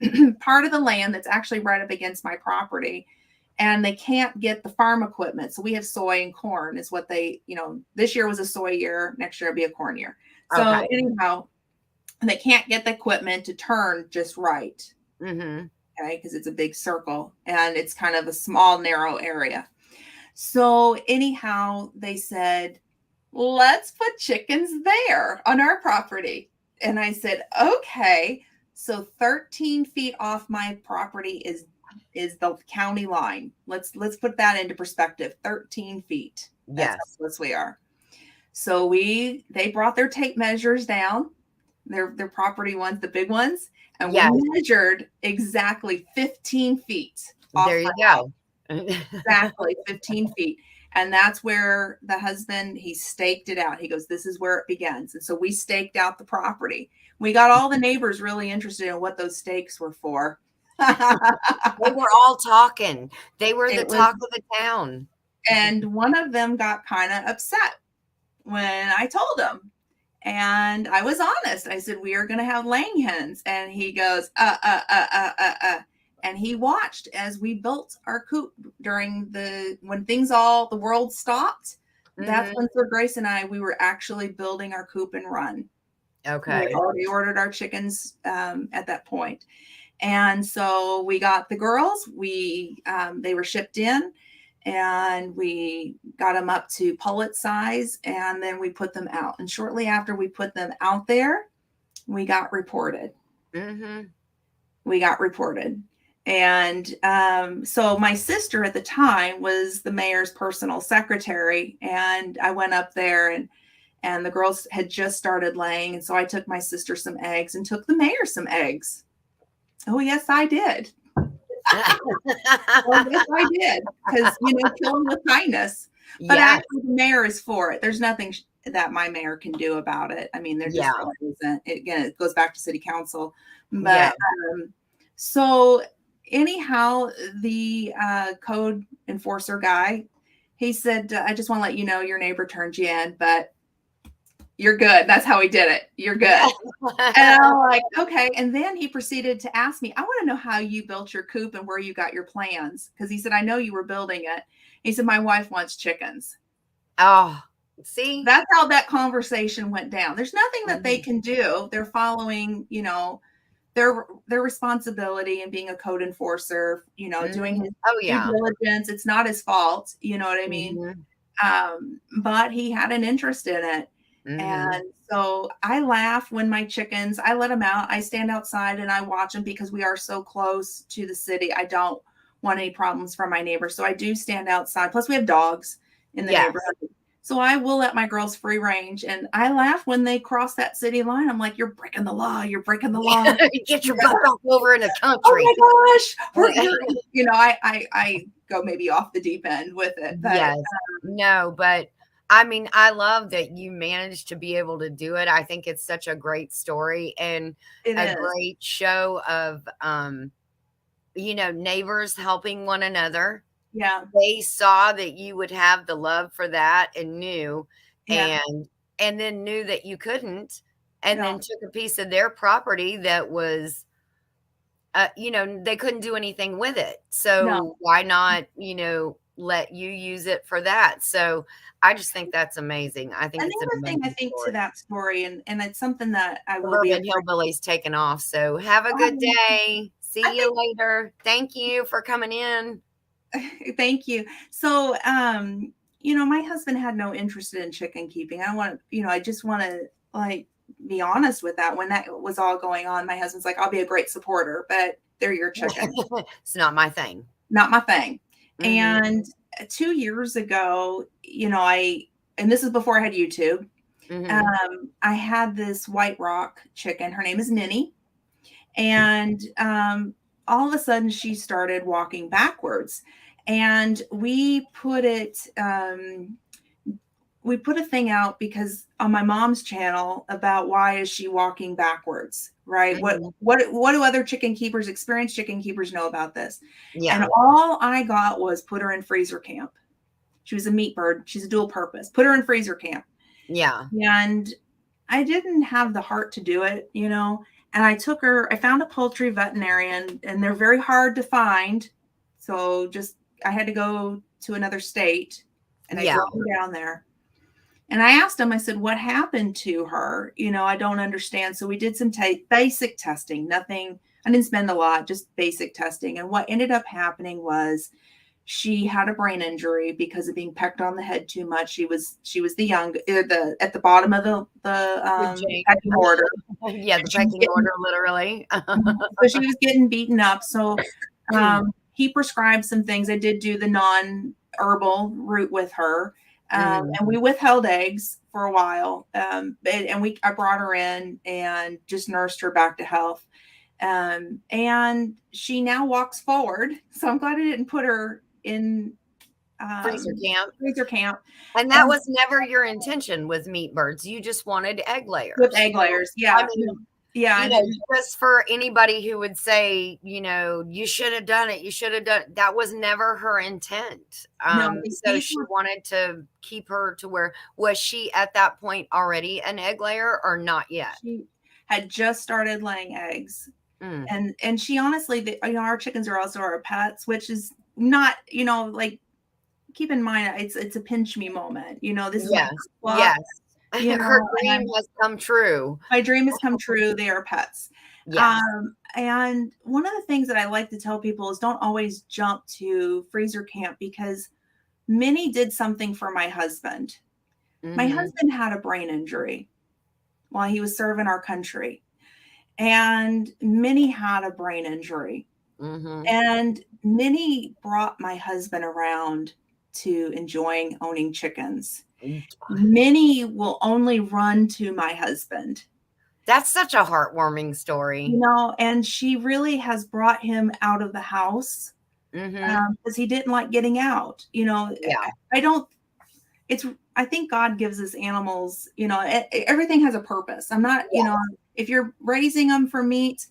part of the land that's actually right up against my property. And they can't get the farm equipment. So we have soy and corn, is what this year was a soy year. Next year will be a corn year. So, Okay. anyhow, they can't get the equipment to turn just right. Mhm. Okay. Because it's a big circle and it's kind of a small, narrow area. So, anyhow, they said, let's put chickens there on our property. And I said, okay. So 13 feet off my property is the county line. Let's put that into perspective. 13 feet. That's how Yes. close we are. So they brought their tape measures down, their property ones, the big ones, and we Yes. measured exactly 15 feet There off my you go. exactly 15 feet. And that's where the husband, he staked it out. He goes, this is where it begins. And so we staked out the property. We got all the neighbors really interested in what those stakes were for. They were all talking. They were the It was talk of the town. And one of them got kind of upset when I told him. And I was honest. I said, we are going to have laying hens. And he goes, And he watched as we built our coop during when the world stopped. That's when Sir Grace and we were actually building our coop and run. We Okay. already ordered our chickens at that point. And so we got the girls, they were shipped in, and we got them up to pullet size, and then we put them out. And shortly after we put them out there, we got reported. We got reported. And so my sister at the time was the mayor's personal secretary, and I went up there, and the girls had just started laying. And so I took my sister some eggs and took the mayor some eggs. Oh, yes, I did. Well, yes, I did. Because, kill them with kindness. But actually, the mayor is for it. There's nothing that my mayor can do about it. I mean, there just isn't. Again, it goes back to city council. But so anyhow, the code enforcer guy, he said, I just want to let you know your neighbor turned you in, but you're good. That's how he did it. You're good. And I'm like, okay. And then he proceeded to ask me, I want to know how you built your coop and where you got your plans. Because he said, I know you were building it. He said, my wife wants chickens. Oh, see? That's how that conversation went down. There's nothing that they can do. They're following, their responsibility and being a code enforcer, doing his due diligence. It's not his fault. You know what I mean? But he had an interest in it. And so I laugh when I let them out. I stand outside and I watch them because we are so close to the city. I don't want any problems from my neighbors. So I do stand outside. Plus we have dogs in the neighborhood. So I will let my girls free range. And I laugh when they cross that city line. I'm like, you're breaking the law. You're breaking the law. Get your butt back over in the country. Oh my gosh. I go maybe off the deep end with it. But, no, but I mean, I love that you managed to be able to do it. I think it's such a great story and great show of, neighbors helping one another. Yeah. They saw that you would have the love for that and knew, and then knew that you couldn't, and then took a piece of their property that was, they couldn't do anything with it. So why not, let you use it for that? So I just think that's amazing. I think it's another thing I think story. to that story, and it's something that I will Urban Hillbillies taking off. So have a good day. See you later. Thank you for coming in. Thank you. So, my husband had no interest in chicken keeping. I just want to be honest with that. When that was all going on, my husband's like, I'll be a great supporter, but they're your chickens. It's not my thing. Not my thing. And 2 years ago, and this is before I had YouTube, I had this White Rock chicken. Her name is Minnie. And all of a sudden she started walking backwards. And we put a thing out because on my mom's channel about why is she walking backwards, right? What do other experienced chicken keepers know about this? And all I got was put her in freezer camp. She was a meat bird. She's a dual purpose. Put her in freezer camp. Yeah. And I didn't have the heart to do it, and I found a poultry veterinarian, and they're very hard to find. So I had to go to another state, and I drove her down there. And I asked him, I said, what happened to her? I don't understand. So we did some basic testing, nothing, I didn't spend a lot, just basic testing. And what ended up happening was she had a brain injury because of being pecked on the head too much. She was the young, at the bottom of the pecking order. Yeah, the pecking order, literally. So she was getting beaten up. So he prescribed some things. I did do the non-herbal route with her. And we withheld eggs for a while. I brought her in and just nursed her back to health. And she now walks forward. So I'm glad I didn't put her in freezer camp. And that was never your intention with meat birds. You just wanted egg layers. With egg layers, yeah. Yeah, You and know, then just for anybody who would say, you should have done it, you should have done that was never her intent. no, So these she were wanted to keep her to where was she at that point already an egg layer or not yet? she had just started laying eggs. Mm, And she honestly, our chickens are also our pets, which is not, like, keep in mind it's a pinch me moment. This is my yes, first flock, yes. Her dream and has come true. my dream has come true. They are pets. Yes. And one of the things that I like to tell people is don't always jump to freezer camp, because Minnie did something for my husband. My Mhm. husband had a brain injury while he was serving our country, and Minnie had a brain injury. Mhm. And Minnie brought my husband around to enjoying owning chickens. Minnie will only run to my husband, That's such a heartwarming story. and she really has brought him out of the house, Mhm. because he didn't like getting out. Yeah. I don't, it's, I think God gives us animals, everything has a purpose. I'm not, Yeah. if you're raising them for meat,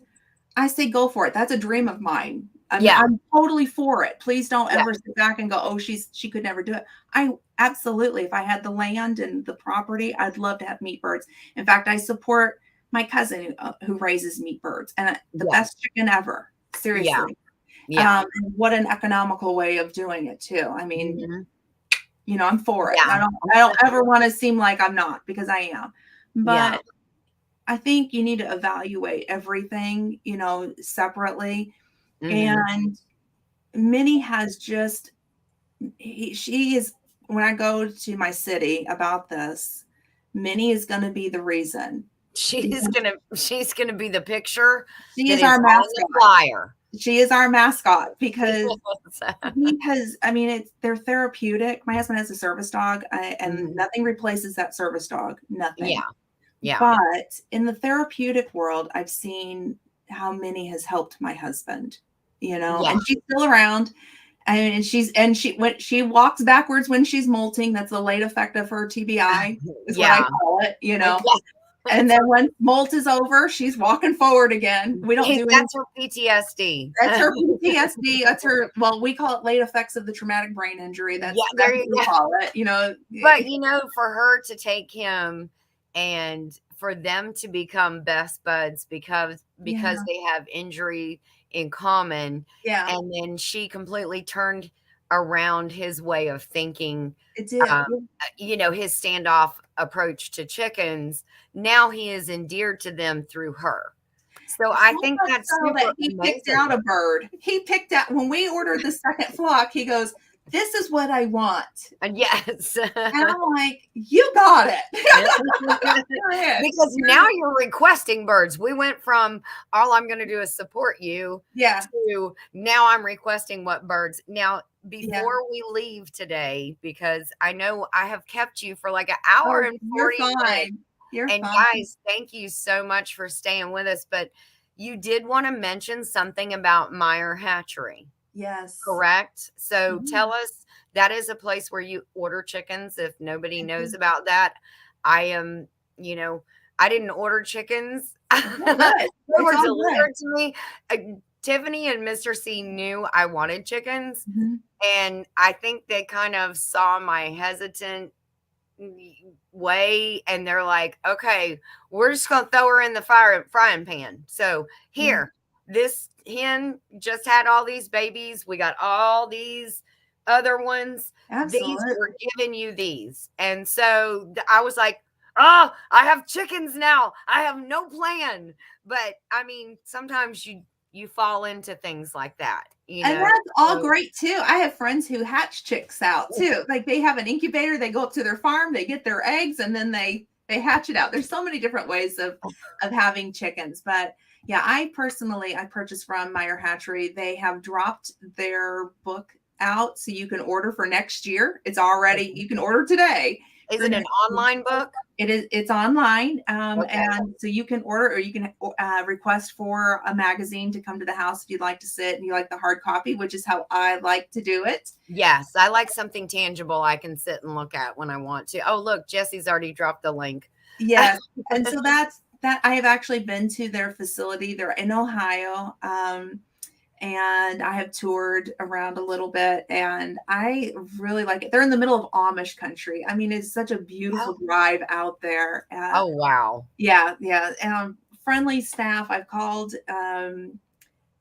I say go for it. That's a dream of mine. Yeah. I'm totally for it. Please don't Yeah. ever sit back and go, oh, she could never do it. I absolutely, if I had the land and the property, I'd love to have meat birds. In fact, I support my cousin who raises meat birds, and the Yeah. best chicken ever. Yeah. Seriously. Yeah. And what an economical way of doing it too. I mean, Mhm. I'm for it. Yeah. I don't ever want to seem like I'm not, because I am. Yeah. But I think you need to evaluate everything, separately. Mhm. And Minnie has just, she is, when I go to my city about this, Minnie is going to be the reason, because She's gonna be the picture she that is is our on the mascot. flyer. She is our mascot, because Yes. he has, I mean, they're therapeutic. My husband has a service dog, and Mhm. nothing replaces that service dog, nothing. Yeah. Yeah. But in the therapeutic world, I've seen how Minnie has helped my husband, Yeah. and she's still around. And when she walks backwards when she's molting, that's the late effect of her TBI, is what I Yeah. call it, And That's then when molt is over, she's walking forward again. We don't do any. that's her PTSD. That's her PTSD. That's her. Well, we call it late effects of the traumatic brain injury. Yeah, That's there what you we go. call it. But, for her to take him and for them to become best buds because Yeah, they have injury in common, yeah, and then she completely turned around his way of thinking, it did. um, his standoff approach to chickens. Now he is endeared to them through her. So I So think much that's so that super he picked amazing. out a bird. He picked out, when we ordered the second flock, he goes, "This is what I want." And yes. And I'm like, "You got it." Go ahead. Because now you're requesting birds. We went from all I'm going to do is support you Yeah, to now I'm requesting what birds. Now, yeah. before we leave today, because I know I have kept you for like an hour Oh, and you're 40 minutes. fine. You're And fine. guys, thank you so much for staying with us. But you did want to mention something about Meyer Hatchery. Yes. Correct. So Yeah, tell us, that is a place where you order chickens. If nobody I knows do. about that, I am, I didn't order chickens. It's all They good. It's were all good. delivered to me. Uh, Tiffany and Mr. C knew I wanted chickens. Mhm. And I think they kind of saw my hesitant way and they're like, okay, we're just going to throw her in the frying pan. So Yeah, here, this hen just had all these babies. We got all these other ones. These, absolutely. we're giving you these. And so I was like, oh, I have chickens now. I have no plan. But I mean, sometimes you fall into things like that, And that's all So great too. I have friends who hatch chicks out too. Like, they have an incubator, they go up to their farm, they get their eggs, and then they hatch it out. There's so many different ways of having chickens. But yeah, I purchased from Meyer Hatchery. They have dropped their book out, so you can order for next year. It's already, you can order today is for it an next year. online book? It's online, Okay. and so you can order, or you can request for a magazine to come to the house if you'd like to sit and you like the hard copy, which is how I like to do it. Yes, I like something tangible I can sit and look at when I want to. Oh, look, Jesse's already dropped the link. Yes, and so that I have actually been to their facility. They're in Ohio. And I have toured around a little bit, and I really like it. They're in the middle of Amish country. I mean, it's such a beautiful Oh, drive out there. oh wow. Yeah, yeah. Friendly staff. I've called and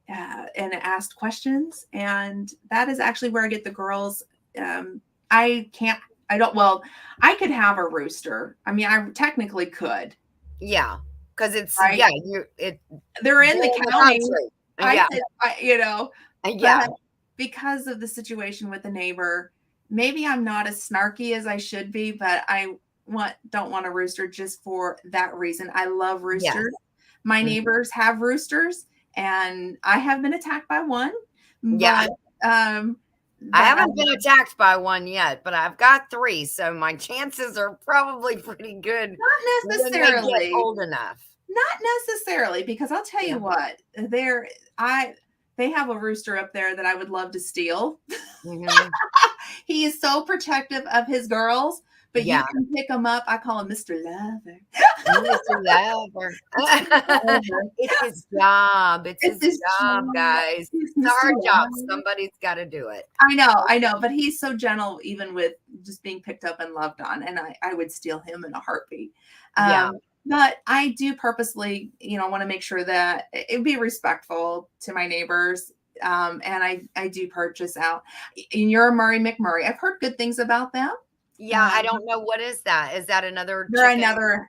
asked questions, and that is actually where I get the girls. I can't. I don't. Well, I could have a rooster. I mean, I technically could. Yeah, because it's Right? yeah, They're in they're the in the county. country. I Yeah, could, yeah, but because of the situation with the neighbor, maybe I'm not as snarky as I should be, but I don't want a rooster just for that reason. I love yes. roosters. My Mhm. neighbors have roosters, and I have been attacked by one, Yeah, but um, I but haven't been attacked by one yet, but I've got 3, so my chances are probably pretty good not when they get necessarily. old enough. Not necessarily, because I'll tell Yeah. you what, I they have a rooster up there that I would love to steal. Mhm. He is so protective of his girls, but you Yeah. can pick him up. I call him Mr. Lover. Mr. Lover. Lover. It's his job. It's It's his his job, job. guys. He's It's a Mr. hard job. Lover. Somebody's gotta do it. I know, but he's so gentle, even with just being picked up and loved on, and I would steal him in a heartbeat. Yeah. But I do purposely, want to make sure that it be respectful to my neighbors. And I do purchase out. And you're a Murray McMurray. I've heard good things about them. Yeah, I Um, don't know what is that? Is that another they're chicken? another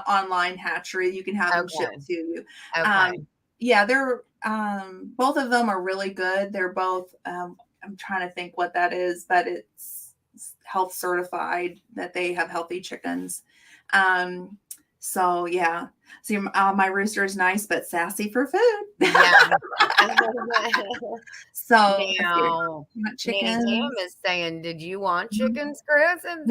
online hatchery. You can have them Okay. shipped to you. Okay. Um, yeah, they're both of them are really good. They're both. I'm trying to think what that is, but it's health certified that they have healthy chickens. Um, so yeah, see, my rooster is nice but sassy for food. Yeah. So let's see, Now, you want Nanny Tam chickens? is saying, "Did you want chickens, Chris?" And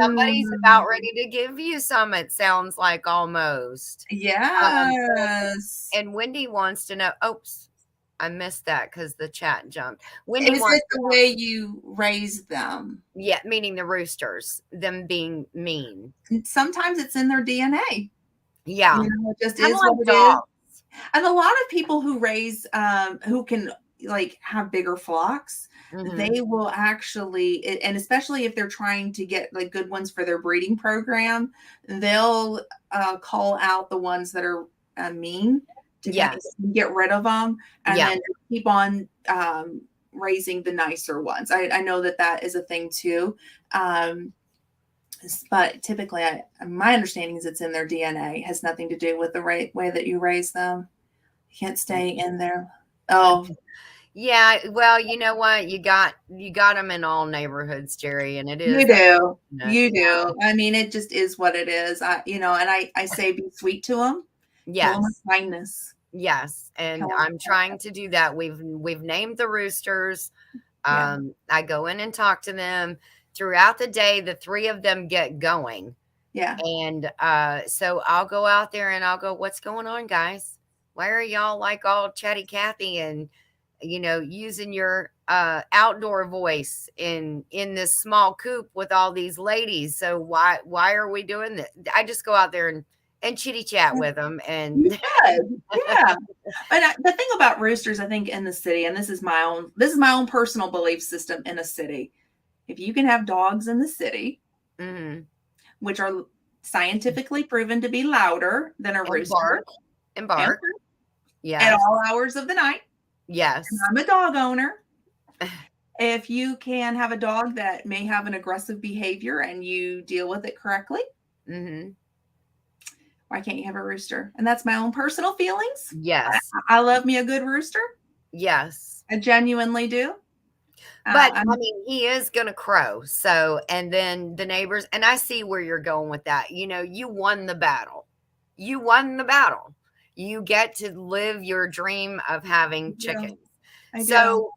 somebody's about Mm. ready to give you some. It sounds like almost. Um, Yes. and Wendy wants to know. Oops, I missed that because the chat jumped. Wendy Is it wants, the way you raise them? yeah, meaning the roosters, them being mean. Sometimes it's in their DNA. Yeah, It just kind of is what like it is. dogs. And a lot of people who raise, who can like have bigger flocks, Hmm. they will actually, and especially if they're trying to get like good ones for their breeding program, they'll call out the ones that are mean to kind of Yes. get rid of them, and Yeah. then keep on raising the nicer ones. I know that is a thing too. Um, but typically, my understanding is it's in their DNA. It has nothing to do with the right way that you raise them. You can't stay in there. Oh, Yeah, well, you know what? You got them in all neighborhoods, Jerry, and it you is do. unfortunate. You Yeah. do. I mean, it just is what it is. And I say be sweet to them. Kill them with Yes. kindness. Yes, Kill and 'em. I'm trying to do that. We've named the roosters. Yeah. I go in and talk to them throughout the day. The 3 of them get going. Yeah. And so I'll go out there and I'll go, "What's going on, guys? Why are y'all like all chatty Cathy and using your outdoor voice in this small coop with all these ladies? So why are we doing this?" I just go out there and chitty chat with them You and should. Yeah. But the thing about roosters, I think in the city, and this is my own personal belief system in a city. If you can have dogs in the city, mhm, which are scientifically proven to be louder than a and rooster, bark and and bark. at Yes. all hours of the night. And Yes. I'm a dog owner. If you can have a dog that may have an aggressive behavior and you deal with it correctly, Mhm. why can't you have a rooster? And that's my own personal feelings. Yes. I love me a good rooster. Yes. I genuinely do. But, I I'm, mean, he is gonna crow, so and then the neighbors and I see where you're going with that, you won the battle. You won the battle. You get to live your dream of I having do. chickens. I do. So,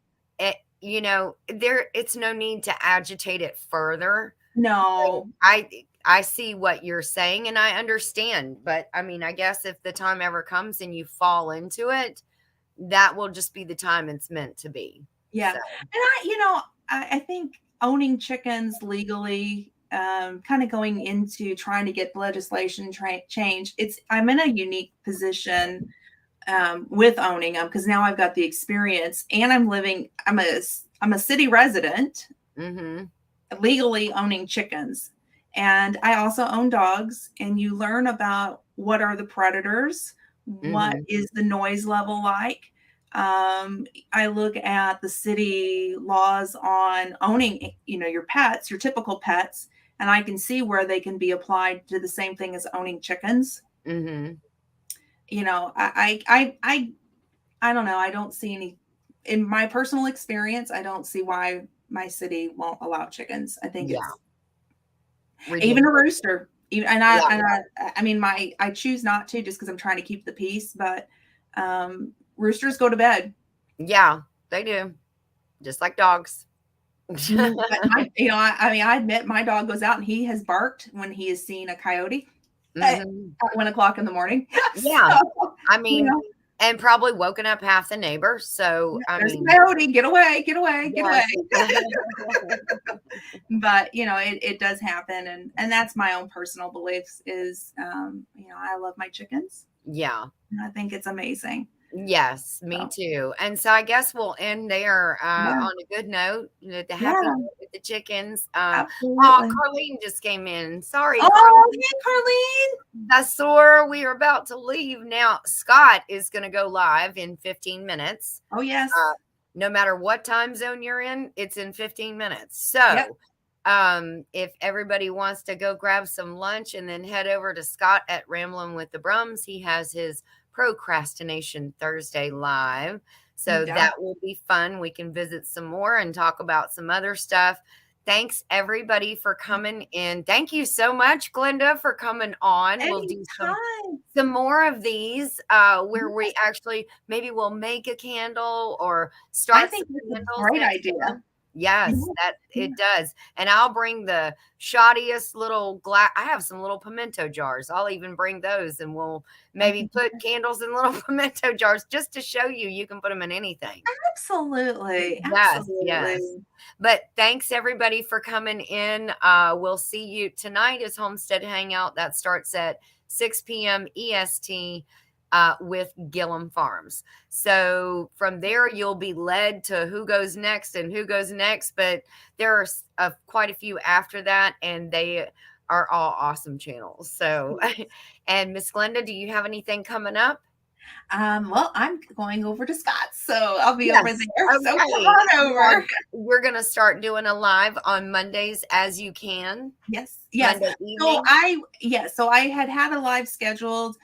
it's no need to agitate it further. So, No. I see what you're saying, and I understand, but, I mean, I guess if the time ever comes and you fall into it, that will just be the time it's meant to be. Yeah. So And I think owning chickens legally kind of going into trying to get legislation changed. I'm in a unique position with owning them because now I've got the experience and I'm a city resident Mm-hmm. legally owning chickens. And I also own dogs, and you learn about what are the predators, what Mm-hmm. is the noise level like. I look at the city laws on owning, your pets, your typical pets, and I can see where they can be applied to the same thing as owning chickens. Mm-hmm. I don't know. I don't see any, in my personal experience, I don't see why my city won't allow chickens. I think Yeah. it's even a Ridiculous. rooster. Yeah. I mean, I choose not to just because I'm trying to keep the peace, but roosters go to bed. Yeah, they do. Just like dogs. But I admit my dog goes out and he has barked when he has seen a coyote at, Hmm. at 1 o'clock in the morning. Yeah. So, I you mean, know, and probably woken up half the neighbors. So, I there's a mean, coyote, get away, get away, get away. yes. But it does happen, and that's my own personal beliefs is I love my chickens. Yeah. And I think it's amazing. Yes, me So too. And so I guess we'll end there yeah, on a good note. The happy yeah, note with the chickens. Oh, absolutely. Carlene just came in. Sorry, Oh, Carlene. hey, Carlene. That's sore. We are about to leave now. Scott is going to go live in 15 minutes. Oh, Uh, yes. no matter what time zone you're in, it's in 15 minutes. Yep. So, if everybody wants to go grab some lunch and then head over to Scott at Ramblin' with the Brums, he has his Procrastination Thursday live. So Yeah. that will be fun. We can visit some more and talk about some other stuff. Thanks everybody for coming in. Thank you so much, Glenda, for coming on. We'll do Anytime. some more of these where we Yes. actually maybe we'll make a candle or I start some think it's a candles great next idea. time. Yes, Yeah. that Yeah. it does. And I'll bring the shoddiest little glass. I have some little pimento jars. I'll even bring those and we'll I maybe think put candles in little pimento jars just to show you you can put them in anything. absolutely. Yes, yes. Absolutely. But thanks everybody for coming in. We'll see you tonight is Homestead Hangout. That starts at 6 p.m. EST with Gillum Farms. So from there, you'll be led to who goes next and who goes next. But there are quite a few after that, and they are all awesome channels. So, and Miss Glenda, do you have anything coming up? Well, I'm going over to Scott's, so I'll be over Yes. there. So come Okay. on Well, over. we're going to start doing a live on Mondays as you can, Yes, yes. Monday So evening. I had a live scheduled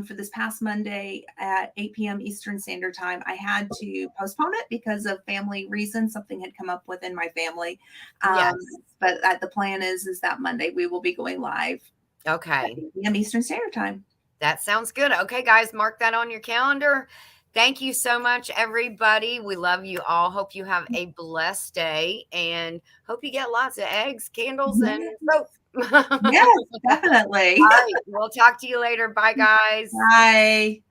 for this past Monday at 8 p.m. Eastern Standard Time. I had to postpone it because of family reasons. Something had come up within my family. Um, Yes. but the plan is that Monday we will be going live at Okay. 8 p.m. Eastern Standard Time. That sounds good. Okay, guys, mark that on your calendar. Thank you so much, everybody. We love you all. Hope you have a blessed day and hope you get lots of eggs, candles, and Yes, soap. All yes, definitely. right. We'll talk to you later. Bye, guys. Bye.